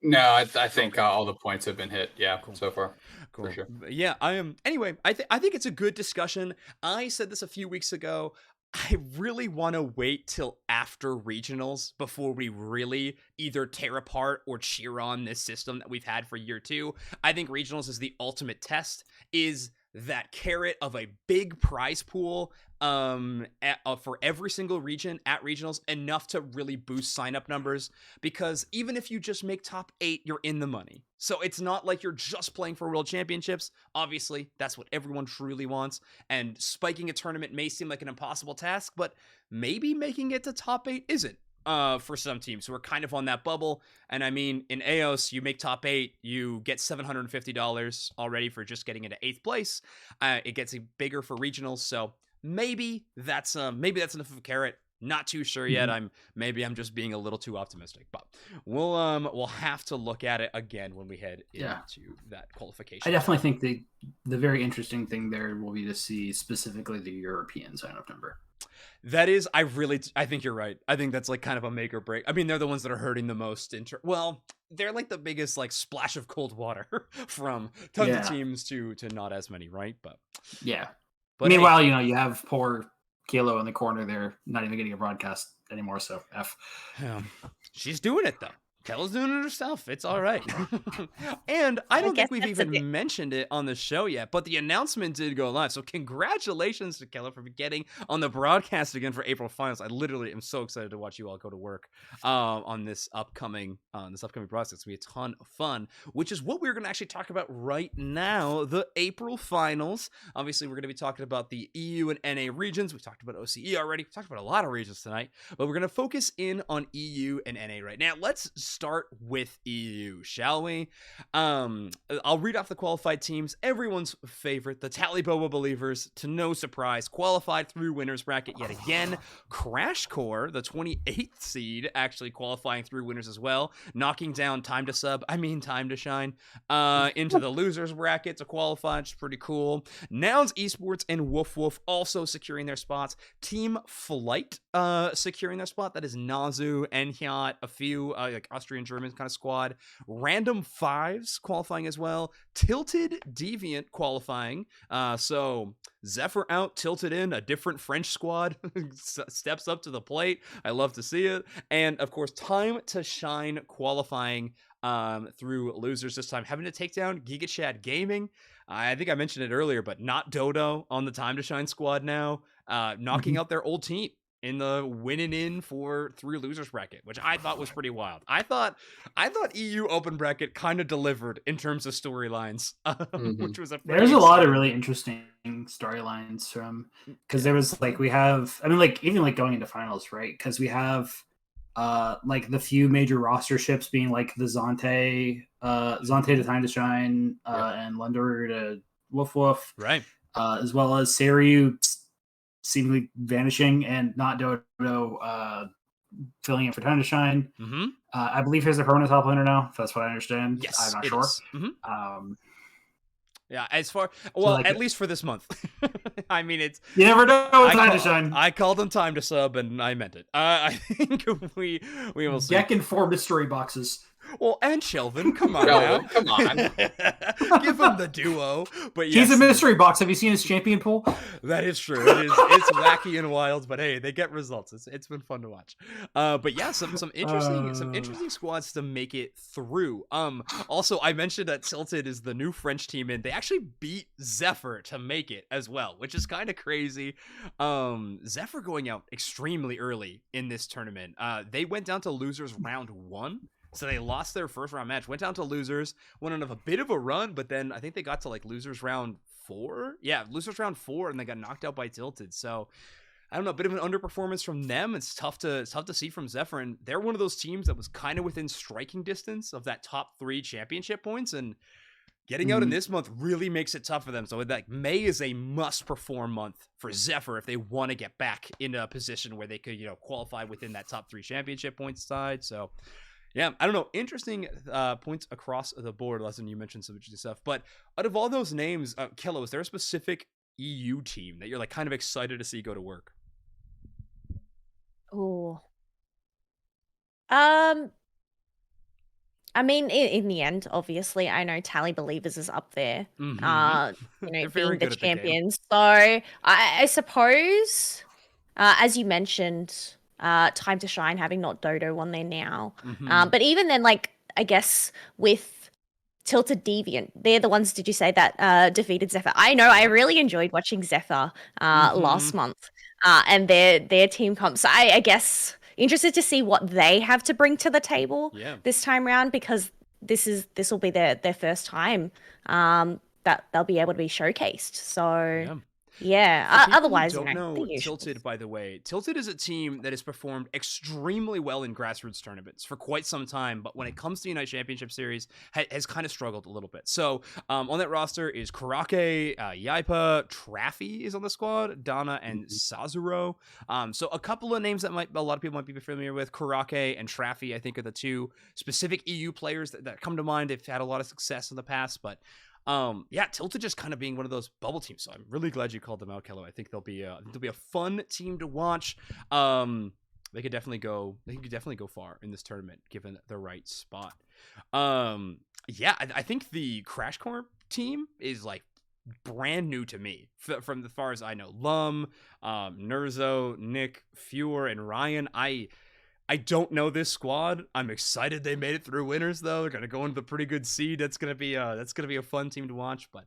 No, I think all the points have been hit. Yeah, cool. So far. Cool. For sure. Yeah, I am. Anyway, I think it's a good discussion. I said this a few weeks ago. I really want to wait till after regionals before we really either tear apart or cheer on this system that we've had for year 2. I think regionals is the ultimate test. Is that carrot of a big prize pool for every single region at regionals enough to really boost sign-up numbers, because even if you just make top 8, you're in the money. So it's not like you're just playing for world championships. Obviously, that's what everyone truly wants, and spiking a tournament may seem like an impossible task, but maybe making it to top 8 isn't. For some teams who are kind of on that bubble. And I mean, in AOS, you make top 8, you get $750 already for just getting into 8th place. It gets bigger for regionals, so maybe that's enough of a carrot. Not too sure yet. I'm just being a little too optimistic, but we'll have to look at it again when we head into that qualification. I definitely think the very interesting thing there will be to see specifically the European sign-up number. That is, I think you're right. I think that's like kind of a make or break. I mean, they're the ones that are hurting the most. They're like the biggest like splash of cold water from tons of teams to not as many, right? But yeah. But meanwhile, you have poor Kelo in the corner there, not even getting a broadcast anymore. So F. Yeah. She's doing it though. Kelo's doing it herself. It's all right. And I don't think we've even mentioned it on the show yet, but the announcement did go live. So congratulations to Kelo for getting on the broadcast again for April finals. I literally am so excited to watch you all go to work on this upcoming broadcast. It's going to be a ton of fun, which is what we're going to actually talk about right now, the April finals. Obviously, we're going to be talking about the EU and NA regions. We've talked about OCE already. We've talked about a lot of regions tonight, but we're going to focus in on EU and NA right now. Let's start with EU, shall we? I'll read off the qualified teams. Everyone's favorite, the Taliboa Believers, to no surprise, qualified through winners bracket yet again. Crash Core, the 28th seed, actually qualifying through winners as well, knocking down Time to Shine into the losers bracket to qualify, which is pretty cool. Nouns Esports and Woof Woof also securing their spots. Team Flight securing their spot. That is Nazu, Enhyat, a few, like Austrian German kind of squad. Random Fives qualifying as well. Tilted Deviant qualifying. So Zephyr out, Tilted in, a different French squad steps up to the plate. I love to see it. And of course, Time to Shine qualifying through losers this time, having to take down Giga Chad Gaming. I think I mentioned it earlier, but not Dodo on the Time to Shine squad now, knocking out their old team in the winning in for through losers bracket, which I thought was pretty wild. I thought EU open bracket kind of delivered in terms of storylines, which was there's a lot of really interesting storylines from, because there was like, we have, I mean, like even like going into finals, right? Because we have like the few major roster ships being like the Zante to Time to Shine, and Lunderer to Woof Woof, right? As well as Seiryu seemingly vanishing and not Dodo filling in for Time to Shine. I believe he's a permanent top laner now. That's what I understand. Yes, I'm not sure. Yeah, as far So, like, at least for this month. I mean, it's you never know with Time to Shine. I called him Time to Sub, and I meant it. I think we will see. Deck and 4 mystery boxes. Well, and Shelvin, come on now. Come on. Give him the duo. But yes, he's a mystery box. Have you seen his champion pool? That is true. It's wacky and wild, but hey, they get results. It's been fun to watch. But yeah, some interesting squads to make it through. Also, I mentioned that Tilted is the new French team, and they actually beat Zephyr to make it as well, which is kind of crazy. Zephyr going out extremely early in this tournament. They went down to losers round 1. So they lost their first round match, went down to losers, went on a bit of a run, but then I think they got to like losers round 4. Yeah, losers round 4, and they got knocked out by Tilted. So I don't know, a bit of an underperformance from them. It's tough to see from Zephyr, and they're one of those teams that was kind of within striking distance of that top 3 championship points, and getting out in this month really makes it tough for them. So like May is a must-perform month for Zephyr if they want to get back into a position where they could, qualify within that top 3 championship points side. So yeah, I don't know. Interesting points across the board. Lesson, you mentioned some interesting stuff. But out of all those names, Kelo, is there a specific EU team that you're like kind of excited to see go to work? Oh. I mean, in the end, obviously, I know Tally Believers is up there. They're Being very the good at the game. champions. So I suppose, as you mentioned, Time to Shine having not Dodo on there now. But even then, like, I guess with Tilted Deviant, they're the ones, did you say, that defeated Zephyr? I know, I really enjoyed watching Zephyr last month, and their team comp. So I guess interested to see what they have to bring to the table this time round, because this will be their first time that they'll be able to be showcased. So yeah. Otherwise, don't know the usuals. Tilted, by the way. Tilted is a team that has performed extremely well in grassroots tournaments for quite some time, but when it comes to the Unite Championship Series, has kind of struggled a little bit. So on that roster is Karake, Yaipa, Traffy is on the squad, Donna, and Sazuro. So a couple of names that a lot of people might be familiar with. Karake and Traffy, I think, are the 2 specific EU players that come to mind. They've had a lot of success in the past, but Tilted just kind of being one of those bubble teams. So I'm really glad you called them out, Kelo. I think they'll be a fun team to watch. They could definitely go far in this tournament given the right spot. I think the Crash Corp team is like brand new to me from as far as I know. Lum, Nerzo, Nick, Fewer, and Ryan. I don't know this squad. I'm excited they made it through winners, though. They're gonna go into the pretty good seed. That's gonna be a fun team to watch. But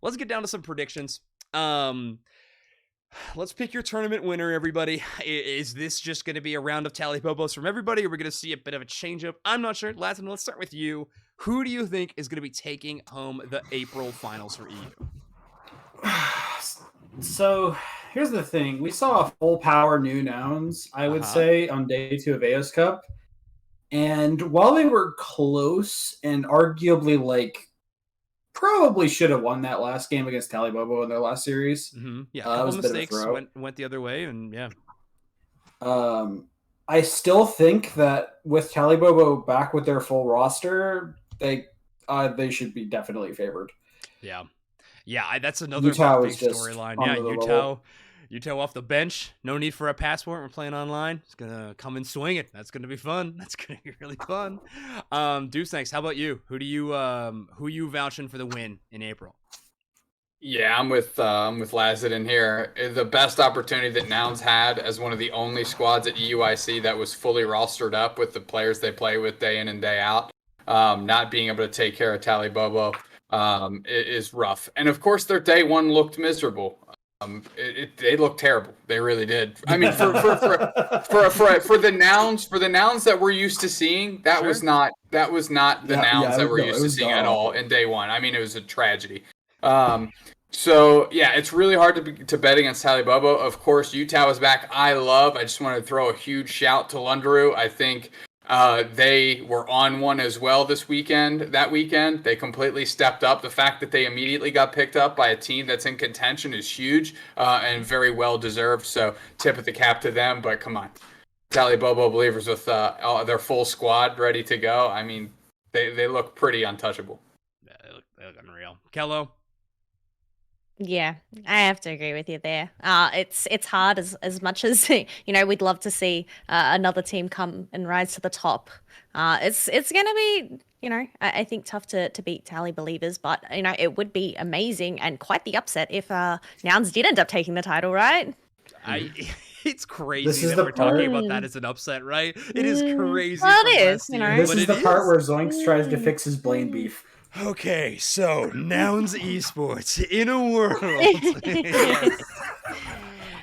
let's get down to some predictions. Let's pick your tournament winner, everybody. Is this just gonna be a round of tally popos from everybody, or we're gonna see a bit of a change up? I'm not sure. Lazadin, let's start with you. Who do you think is gonna be taking home the April finals for EU? So here's the thing. We saw a full power new nouns, I would say, on day 2 of AOS Cup. And while they were close and arguably like probably should have won that last game against Talibobo in their last series. Yeah, a couple mistakes went the other way, and yeah. I still think that with Talibobo back with their full roster, they should be definitely favored. Yeah, that's another big storyline. Yeah, Yuto off the bench. No need for a passport. We're playing online. It's gonna come and swing it. That's gonna be fun. That's gonna be really fun. Doobsnax, how about you? Who you vouching for the win in April? Yeah, I'm with Lazadin here. The best opportunity that Nouns had as one of the only squads at EUIC that was fully rostered up with the players they play with day in and day out. Not being able to take care of Tally Bobo is rough. And of course, their day one looked miserable. They looked terrible. They really did. I mean, for the nouns that we're used to seeing, that was not the nouns that we're used to seeing at all in day one. I mean, it was a tragedy. So yeah, it's really hard to bet against Tally Bobo. Of course, Utah is back. I just want to throw a huge shout to Lundaroo. I think they were on one as well that weekend. They completely stepped up. The fact that they immediately got picked up by a team that's in contention is huge and very well deserved. So tip of the cap to them. But come on, Tally Bobo believers with their full squad ready to go. I mean, they look pretty untouchable. Yeah, they look unreal. Kelo. Yeah, I have to agree with you there. It's hard as much as we'd love to see another team come and rise to the top. It's gonna be I think tough to beat Tally Believers, but it would be amazing and quite the upset if Nouns did end up taking the title, right? It's crazy that we're talking about that as an upset, right? It is crazy. Well, it is. This is the part where Zoinks tries to fix his Blaine beef. Okay, so Nouns Esports in a world. Yes.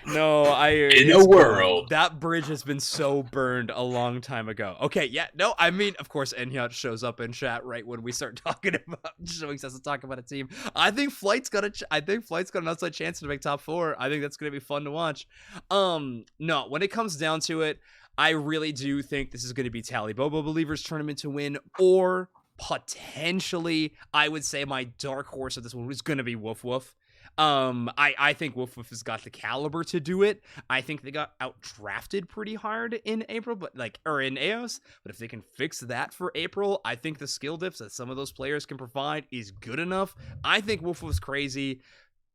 No, in a world. That bridge has been so burned a long time ago. Okay, yeah, no, I mean, of course, Enyat shows up in chat right when we start talking about showing us to talk about a team. I think Flight's got an outside chance to make top 4. I think that's gonna be fun to watch. No, when it comes down to it, I really do think this is gonna be Tally Bobo Believers tournament to win, or potentially, I would say my dark horse of this one was going to be Woof Woof. I think Woof Woof has got the caliber to do it. I think they got outdrafted pretty hard in April, or in AOS. But if they can fix that for April, I think the skill dips that some of those players can provide is good enough. I think Woof Woof's crazy.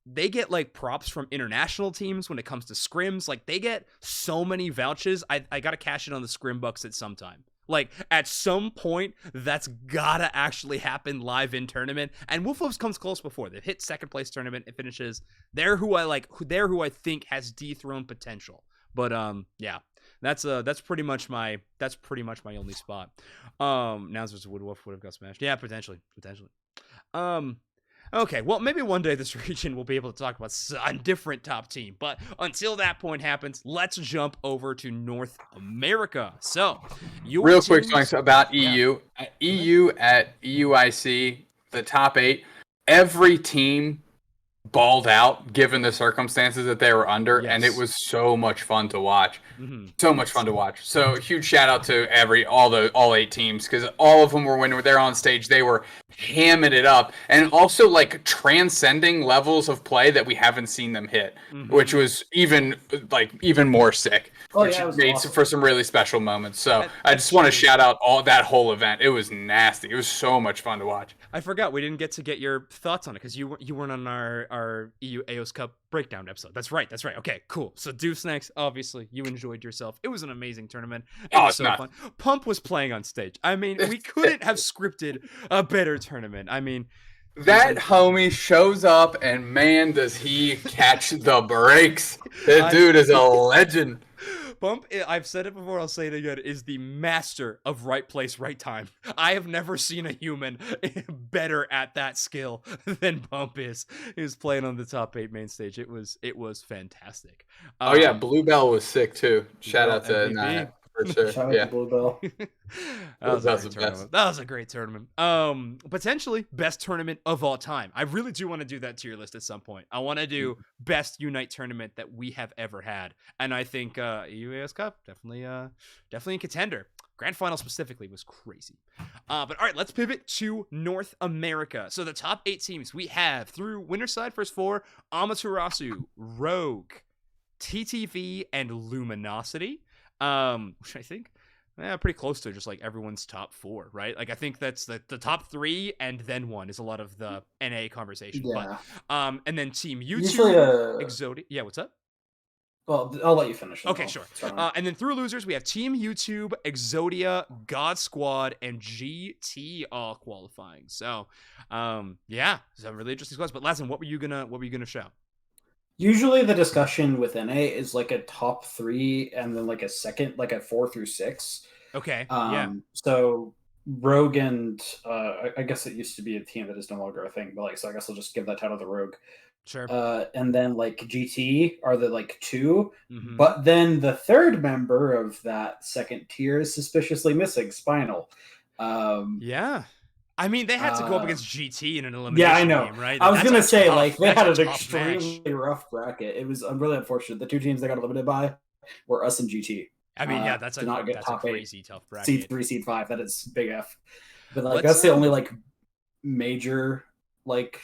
They get props from international teams when it comes to scrims. They get so many vouchers. I gotta cash in on the scrim bucks at some time. At some point, that's gotta actually happen live in tournament. And Wolf Wolves comes close before. They've hit second place tournament. It finishes. They're who I think has dethroned potential. But yeah, that's pretty much my only spot. Nouns versus Wood Wolf would have got smashed. Yeah, potentially. Okay, well, maybe one day this region will be able to talk about a different top team. But until that point happens, let's jump over to North America. So, real quick, about EU. EU at EUIC, the top 8, every team balled out given the circumstances that they were under, and it was so much fun to watch. So much fun to watch. So huge shout out to all 8 teams, because all of them were, when they're on stage, they were hamming it up, and also transcending levels of play that we haven't seen them hit, which was even more sick. Which made awesome for some really special moments. So I just want to shout out that whole event. It was nasty. It was so much fun to watch. I forgot we didn't get to get your thoughts on it because you weren't on our EU AOS Cup breakdown episode. That's right. Okay, cool. So doobsnax, obviously you enjoyed yourself. It was an amazing tournament. It was so fun. Pump was playing on stage. I mean, we couldn't have scripted a better tournament. I mean, that homie shows up and man, does he catch the breaks. That dude is a legend. Bump, I've said it before, I'll say it again, is the master of right place, right time. I have never seen a human better at that skill than Bump is. He was playing on the top 8 main stage. It was fantastic. Oh yeah, Bluebell was sick too. Shout out to Naya. For sure. Shout out to Bluebell. That was a great tournament. Potentially best tournament of all time. I really do want to do that tier list at some point. I want to do best Unite tournament that we have ever had, and I think UAS Cup definitely a contender. Grand final specifically was crazy. But all right, let's pivot to North America. So the top 8 teams we have through Winterside first 4: Amaterasu, Rogue, TTV, and Luminosity. Which I think pretty close to just everyone's top 4, right? I think that's the top 3 and then 1 is a lot of the NA conversation. Yeah. But and then Team YouTube, Exodia. Yeah, what's up? Well, I'll let you finish. Okay, sure. And then through losers, we have Team YouTube, Exodia, God Squad, and GT all qualifying. So, yeah, some really interesting squads. But Lazadin, what were you gonna show? Usually, the discussion with NA is like a top 3 and then like a second, like a 4 through 6. Okay. Yeah. So Rogue and I guess it used to be a team that is no longer a thing, but like, so I guess I'll just give that title to Rogue. Sure. And then like GT are the like 2, Mhm. but then the third member of that second tier is suspiciously missing, Spinal. Yeah. I mean, they had to go up against GT in an elimination Yeah, I know. game, right? I was gonna say, like, they had an tough extremely rough bracket. It was really unfortunate. The 2 teams they got eliminated by were us and GT. I mean, yeah, that's to not get top 8, crazy tough bracket. seed 3, seed 5. That is big F. But like, that's the only like major like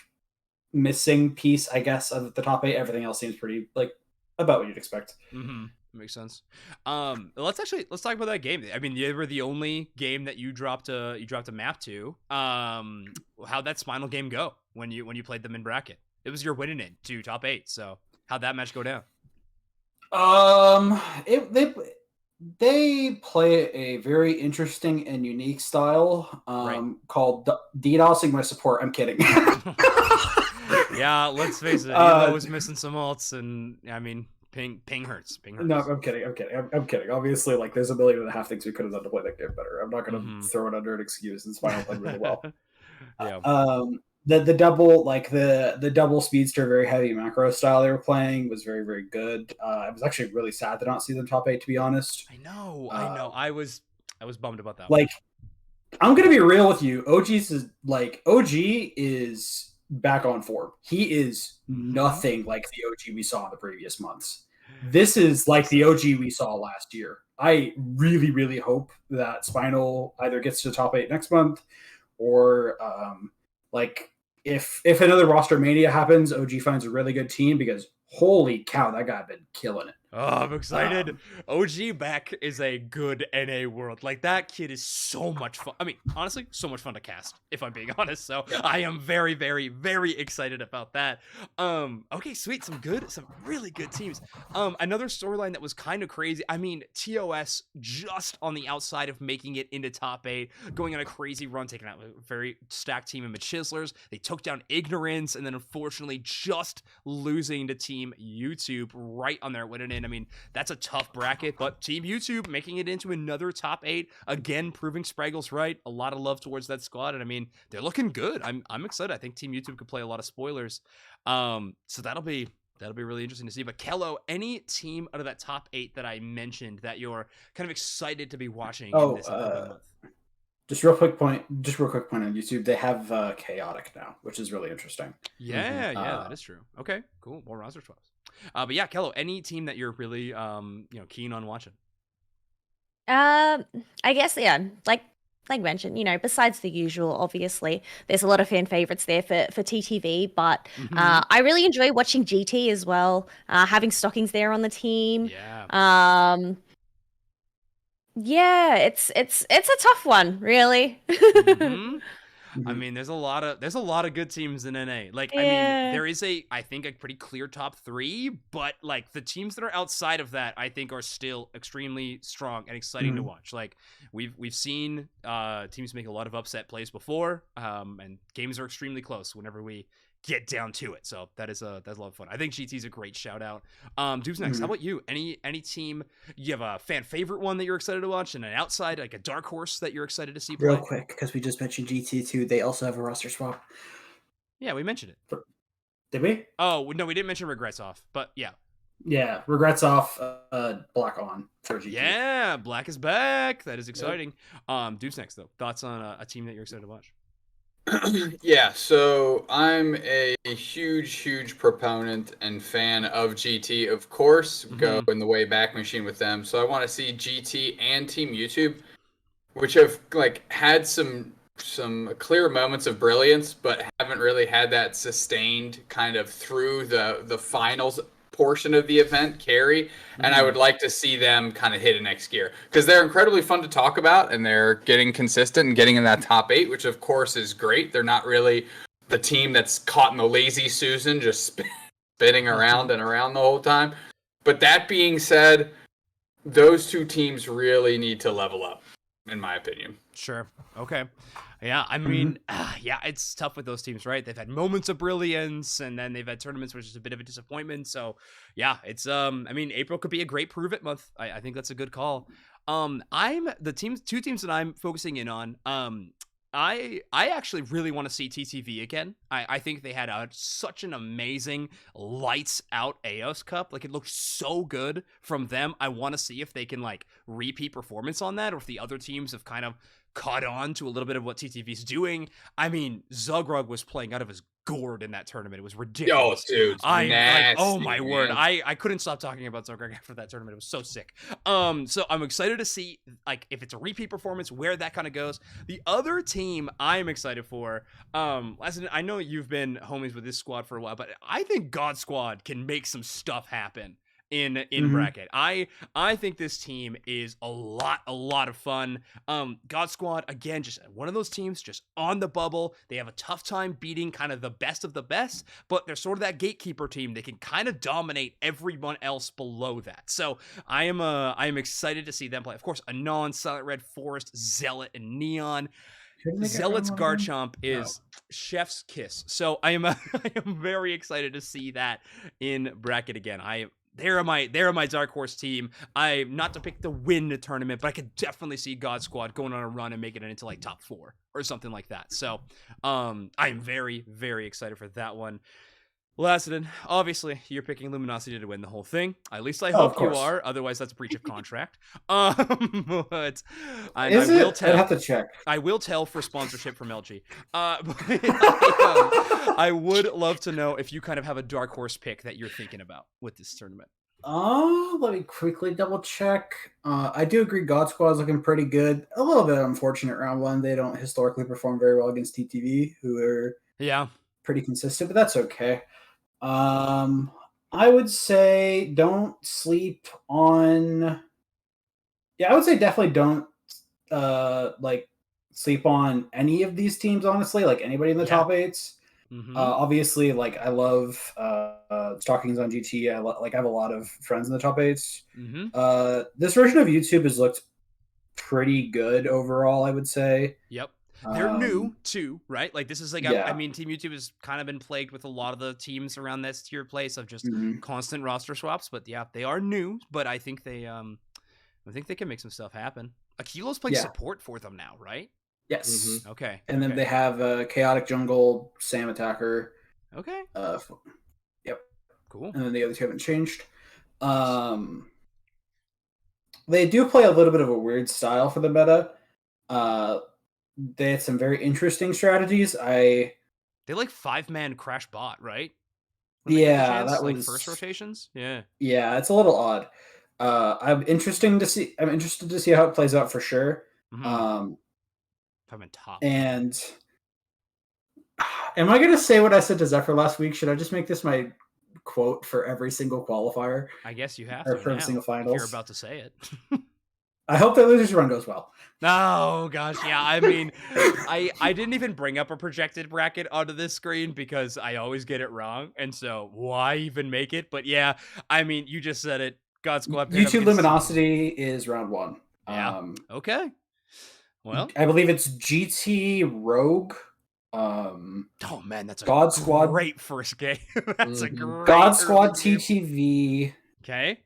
missing piece, I guess, of the top 8. Everything else seems pretty like about what you'd expect. Mm-hmm. Makes sense. Let's talk about that game. I mean, they were the only game that you dropped a map to. How'd that Spinal game go when you played them in bracket? It was your winning it to top 8. So how'd that match go down? They play a very interesting and unique style called DDoSing my support. I'm kidding. Yeah, let's face it. Elo was missing some ults, and I mean, ping hurts. No, I'm kidding. Obviously, like, there's a million and a half things we could have done to play that game better. I'm not going to throw it under an excuse. And Spinal played really well. Yeah. The double, like the double speedster, very heavy macro style they were playing was very, very good. I was actually really sad to not see them top 8, to be honest. I know. I was bummed about that. Like, I'm gonna be real with you. OG is back on form. He is nothing like the OG we saw in the previous months. This is like the OG we saw last year. I really, really hope that Spinal either gets to top 8 next month, or like if another roster mania happens, OG finds a really good team, because holy cow, that guy been killing it. Oh, I'm excited. OG back is a good NA world. Like, that kid is so much fun. I mean, honestly, so much fun to cast, if I'm being honest. So I am very, very, very excited about that. Okay, sweet. Some really good teams. Another storyline that was kind of crazy. I mean, TOS just on the outside of making it into top 8, going on a crazy run, taking out a very stacked team of Chislers. They took down Ignorance, and then unfortunately just losing to Team YouTube right on their winning in. I mean, that's a tough bracket, but Team YouTube making it into another top 8, again, proving Spraggle's right. A lot of love towards that squad, and I mean, they're looking good. I'm excited. I think Team YouTube could play a lot of spoilers. So that'll be really interesting to see. But Kelo, any team out of that top 8 that I mentioned that you're kind of excited to be watching in this month? Just real quick point on YouTube. They have Chaotic now, which is really interesting. Yeah, that is true. Okay, cool. More roster swaps. But yeah, Kelo, any team that you're really keen on watching? I guess, yeah, like mentioned, besides the usual, obviously, there's a lot of fan favorites there for TTV, but I really enjoy watching GT as well. Having Stockings there on the team. Yeah. Yeah, it's a tough one, really. I mean, there's a lot of good teams in NA. Like, I mean, there is I think a pretty clear top 3, but like the teams that are outside of that, I think, are still extremely strong and exciting to watch. Like, we've seen teams make a lot of upset plays before, and games are extremely close whenever we get down to it. So that's a lot of fun. I think GT's a great shout out. doobsnax, how about you? Any team you have a fan favorite one that you're excited to watch, and an outside, like a dark horse that you're excited to see play? Real quick, because we just mentioned GT too. They also have a roster swap. Yeah, we mentioned it. Did we? Oh no, we didn't mention Regrets Off, but yeah. Yeah, Regrets Off, Black on for GT. Yeah, Black is back. That is exciting. doobsnax, though, thoughts on a team that you're excited to watch? Yeah, so I'm a huge proponent and fan of GT, of course. Go in the way back machine with them. So I want to see GT and Team YouTube, which have like had some clear moments of brilliance, but haven't really had that sustained kind of through the finals portion of the event carry. And I would like to see them kind of hit a next gear, because they're incredibly fun to talk about, and they're getting consistent and getting in that top 8, which of course is great. They're not really the team that's caught in the lazy Susan, just spinning around and around the whole time. But that being said, those two teams really need to level up, in my opinion. Sure. Okay. Yeah, I mean, yeah, it's tough with those teams, right? They've had moments of brilliance, and then they've had tournaments which is a bit of a disappointment. So, yeah, it's I mean, April could be a great prove it month. I think that's a good call. I'm the two teams that I'm focusing in on. I actually really want to see TTV again. I think they had such an amazing lights out AOS Cup. Like, it looked so good from them. I want to see if they can like repeat performance on that, or if the other teams have kind of caught on to a little bit of what TTV's doing. I mean, Zugrug was playing out of his gourd in that tournament. It was ridiculous. Yo, dude, nasty, oh my man. word. I couldn't stop talking about Zugrug after that tournament. It was so sick. So I'm excited to see like if it's a repeat performance, where that kind of goes. The other team I'm excited for, Lazadin, I know you've been homies with this squad for a while, but I think God Squad can make some stuff happen in bracket. I think this team is a lot of fun. God Squad, again, just one of those teams just on the bubble. They have a tough time beating kind of the best of the best, but they're sort of that gatekeeper team. They can kind of dominate everyone else below that. So I am excited to see them play. Of course, Anon, Silent Red, Forest, Zealot, and Neon. Zealot's Garchomp is chef's kiss. So I am very excited to see that in bracket again. They're my dark horse team. I'm not to pick the win the tournament, but I could definitely see God Squad going on a run and making it into like top 4 or something like that. So I'm very, very excited for that one. Lazadin, obviously you're picking Luminosity to win the whole thing. At least I hope you are. Otherwise, that's a breach of contract. But I will tell. I'd have to check. I will tell for sponsorship from LG. But I would love to know if you kind of have a dark horse pick that you're thinking about with this tournament. Let me quickly double check. I do agree God Squad is looking pretty good. A little bit unfortunate round one. They don't historically perform very well against TTV, who are pretty consistent, but that's okay. I would say don't sleep on. Yeah, I would say definitely don't like sleep on any of these teams. Honestly, like anybody in the top 8s. Obviously, like I love Stalkings on GT. I have a lot of friends in the top 8s. This version of YouTube has looked pretty good overall, I would say. Yep. They're new too, right? Like this is like I mean, Team YouTube has kind of been plagued with a lot of the teams around this tier place of just constant roster swaps. But yeah, they are new. But I think they can make some stuff happen. Akilo's playing support for them now, right? Yes. Okay. And then they have Chaotic Jungle, Sam Attacker. Okay. Yep. Cool. And then the other two haven't changed. They do play a little bit of a weird style for the meta. They had some very interesting strategies. They like 5-man crash bot, right? Yeah, that like was first rotations. Yeah, it's a little odd. I'm interested to see how it plays out for sure. I'm in top. And am I going to say what I said to Zephyr last week? Should I just make this my quote for every single qualifier? I guess you have or to for every single finals. If you're about to say it. I hope that losers run goes well. Oh gosh, yeah. I mean, I didn't even bring up a projected bracket onto this screen because I always get it wrong, and so why even make it? But yeah, I mean, you just said it. God Squad. YouTube Luminosity is round 1. Yeah. Okay. Well, I believe it's GT Rogue. Oh man, that's a God Squad. Great first game. That's a great God Squad TTV. Okay.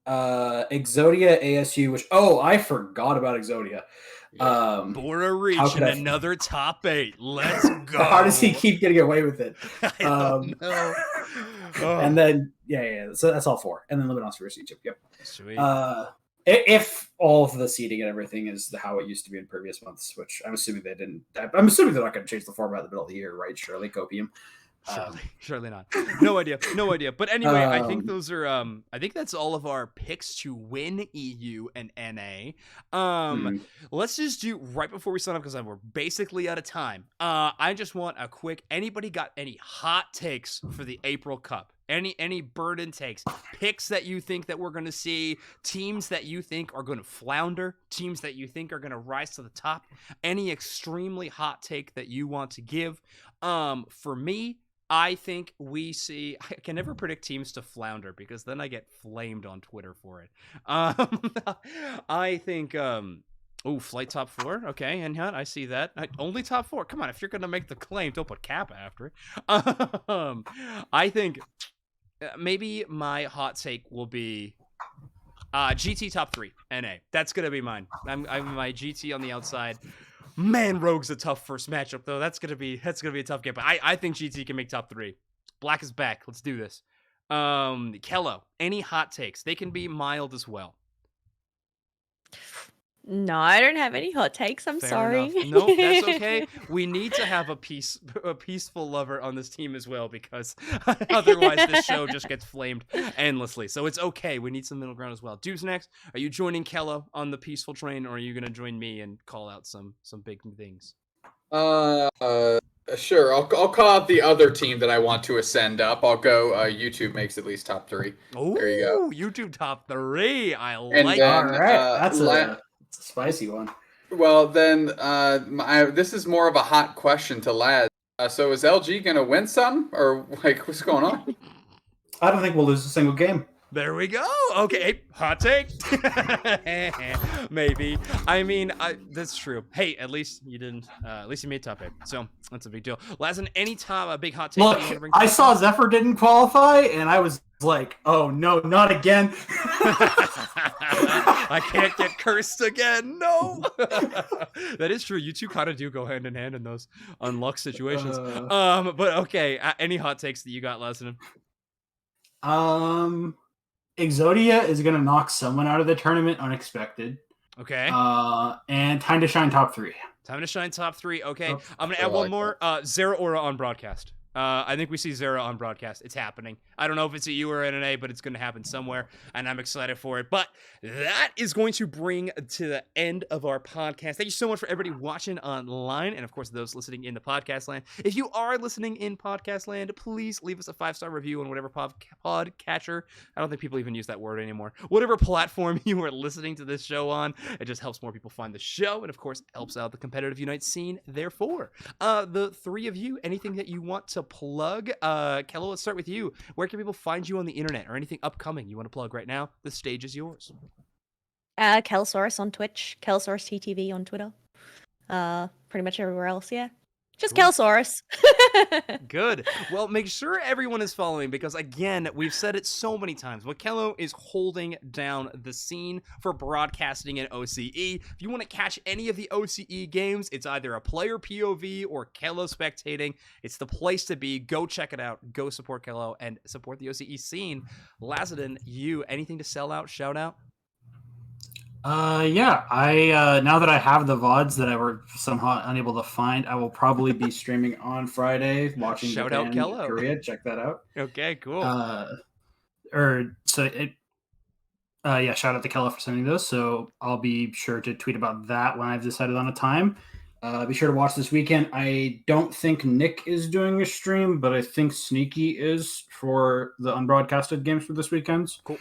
Exodia ASU, which I forgot about Exodia. Bora reaching another top 8. Let's go. How does he keep getting away with it? I don't know. And then so that's all 4. And then Luminosity versus Egypt. Yep. Sweet. If all of the seeding and everything is how it used to be in previous months, which I'm assuming they didn't. I'm assuming they're not going to change the format in the middle of the year, right? Surely, Copium. Surely not. No idea. But anyway, I think those are I think that's all of our picks to win EU and NA. Let's just do right before we sign up because we're basically out of time. I just want a quick, anybody got any hot takes for the April Cup? Any burden takes, picks that you think that we're going to see, teams that you think are going to flounder, teams that you think are going to rise to the top, any extremely hot take that you want to give. For me, I think we see. I can never predict teams to flounder because then I get flamed on Twitter for it. I think. Oh, flight top 4. Okay, and I see that. Only top 4. Come on, if you're gonna make the claim, don't put Kappa after it. I think maybe my hot take will be GT top 3 NA. That's gonna be mine. I'm my GT on the outside. Man, Rogue's a tough first matchup though. That's gonna be a tough game. But I think GT can make top 3. Black is back. Let's do this. Kelo, any hot takes? They can be mild as well. No, I don't have any hot takes. I'm Fair sorry. enough. No, that's okay. We need to have a peaceful lover on this team as well, because otherwise this show just gets flamed endlessly. So it's okay. We need some middle ground as well. Doobsnax, are you joining Kelo on the peaceful train, or are you gonna join me and call out some big things? Sure. I'll call out the other team that I want to ascend up. I'll go. YouTube makes at least top 3. Oh, there you go. YouTube top 3. I And like then, it. All right, that's a spicy one. Well, then, this is more of a hot question to Laz. So is LG gonna win some, or like what's going on? I don't think we'll lose a single game. There we go. Okay, hot take. Maybe. I mean, that's true. Hey, at least you didn't. At least you made top 8, so that's a big deal. Lazadin, any time a big hot take. Look, you want to bring I saw Zephyr didn't qualify, and I was like, "Oh no, not again!" I can't get cursed again. No. That is true. You two kind of do go hand in hand in those unluck situations. But okay. Any hot takes that you got, Lazadin? Exodia is gonna knock someone out of the tournament unexpected. Okay. And time to shine top 3. Time to shine top 3. Okay. Oh, I'm gonna add one more. Zera Aura on broadcast. I think we see Zera on broadcast. It's happening. I don't know if it's a U or an NA, but it's going to happen somewhere, and I'm excited for it. But that is going to bring to the end of our podcast. Thank you so much for everybody watching online, and of course, those listening in the podcast land. If you are listening in podcast land, please leave us a 5-star review on whatever podcatcher. I don't think people even use that word anymore. Whatever platform you are listening to this show on, it just helps more people find the show, and of course, helps out the competitive Unite scene. Therefore, the 3 of you, anything that you want to plug? Kelo, let's start with you. Where can people find you on the internet, or anything upcoming you want to plug right now? The stage is yours. Kelosaurus on Twitch, Kelosaurus TTV on Twitter. Pretty much everywhere else, yeah. Just Kelosaurus. Good. Well, make sure everyone is following, because again, we've said it so many times, but Kelo is holding down the scene for broadcasting in OCE. If you want to catch any of the OCE games, it's either a player POV or Kelo spectating. It's the place to be. Go check it out. Go support Kelo and support the OCE scene. Lazadin, you, anything to sell out, shout out? Yeah, I now that I have the VODs that I were somehow unable to find, I will probably be streaming on Friday, watching Shout out Japan, Kelo. Korea. Check that out. Okay, cool. Yeah, shout out to Kelo for sending those. So I'll be sure to tweet about that when I've decided on a time. Be sure to watch this weekend. I don't think Nick is doing a stream, but I think Sneaky is for the unbroadcasted games for this weekend. Cool.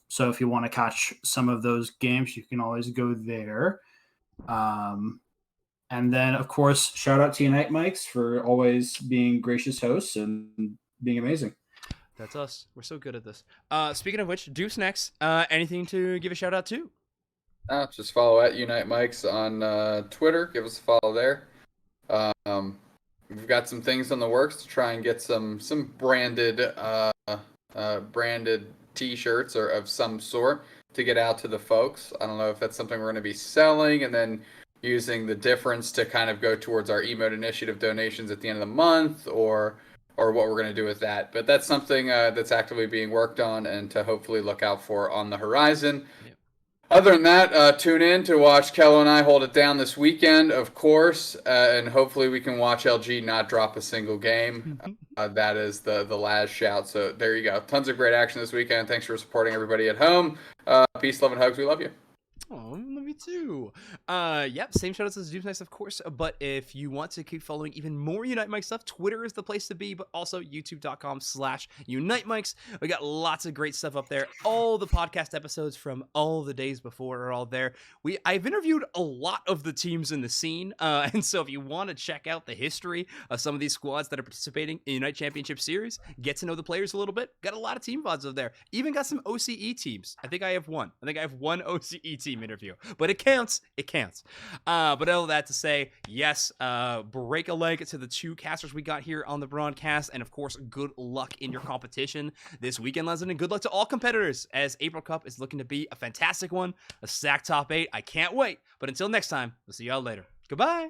So if you want to catch some of those games, you can always go there. And then, of course, shout out to Unite Mics for always being gracious hosts and being amazing. That's us. We're so good at this. Speaking of which, doobsnax, anything to give a shout out to? Just follow at Unite Mics on Twitter. Give us a follow there. We've got some things in the works to try and get some branded T-shirts or of some sort to get out to the folks. I don't know if that's something we're going to be selling and then using the difference to kind of go towards our emote initiative donations at the end of the month, or what we're going to do with that. But that's something that's actively being worked on and to hopefully look out for on the horizon. Yep. Other than that, tune in to watch Kelo and I hold it down this weekend, of course, and hopefully we can watch LG not drop a single game. That is the last shout. So there you go. Tons of great action this weekend. Thanks for supporting everybody at home. Peace, love, and hugs. We love you. Oh, love you too. Yep, same shoutouts as doobsnax, of course. But if you want to keep following even more Unite Mike stuff, Twitter is the place to be, but also youtube.com/Unite Mics. We got lots of great stuff up there. All the podcast episodes from all the days before are all there. I've interviewed a lot of the teams in the scene, and so if you want to check out the history of some of these squads that are participating in Unite Championship Series, get to know the players a little bit, got a lot of team VODs over there. Even got some OCE teams. I think I have one OCE team interview, but it counts. But all that to say, yes, break a leg to the 2 casters we got here on the broadcast, and of course, good luck in your competition this weekend, Lazadin, and good luck to all competitors, as April Cup is looking to be a fantastic one, a stacked top 8. I can't wait. But until next time, we'll see y'all later. Goodbye.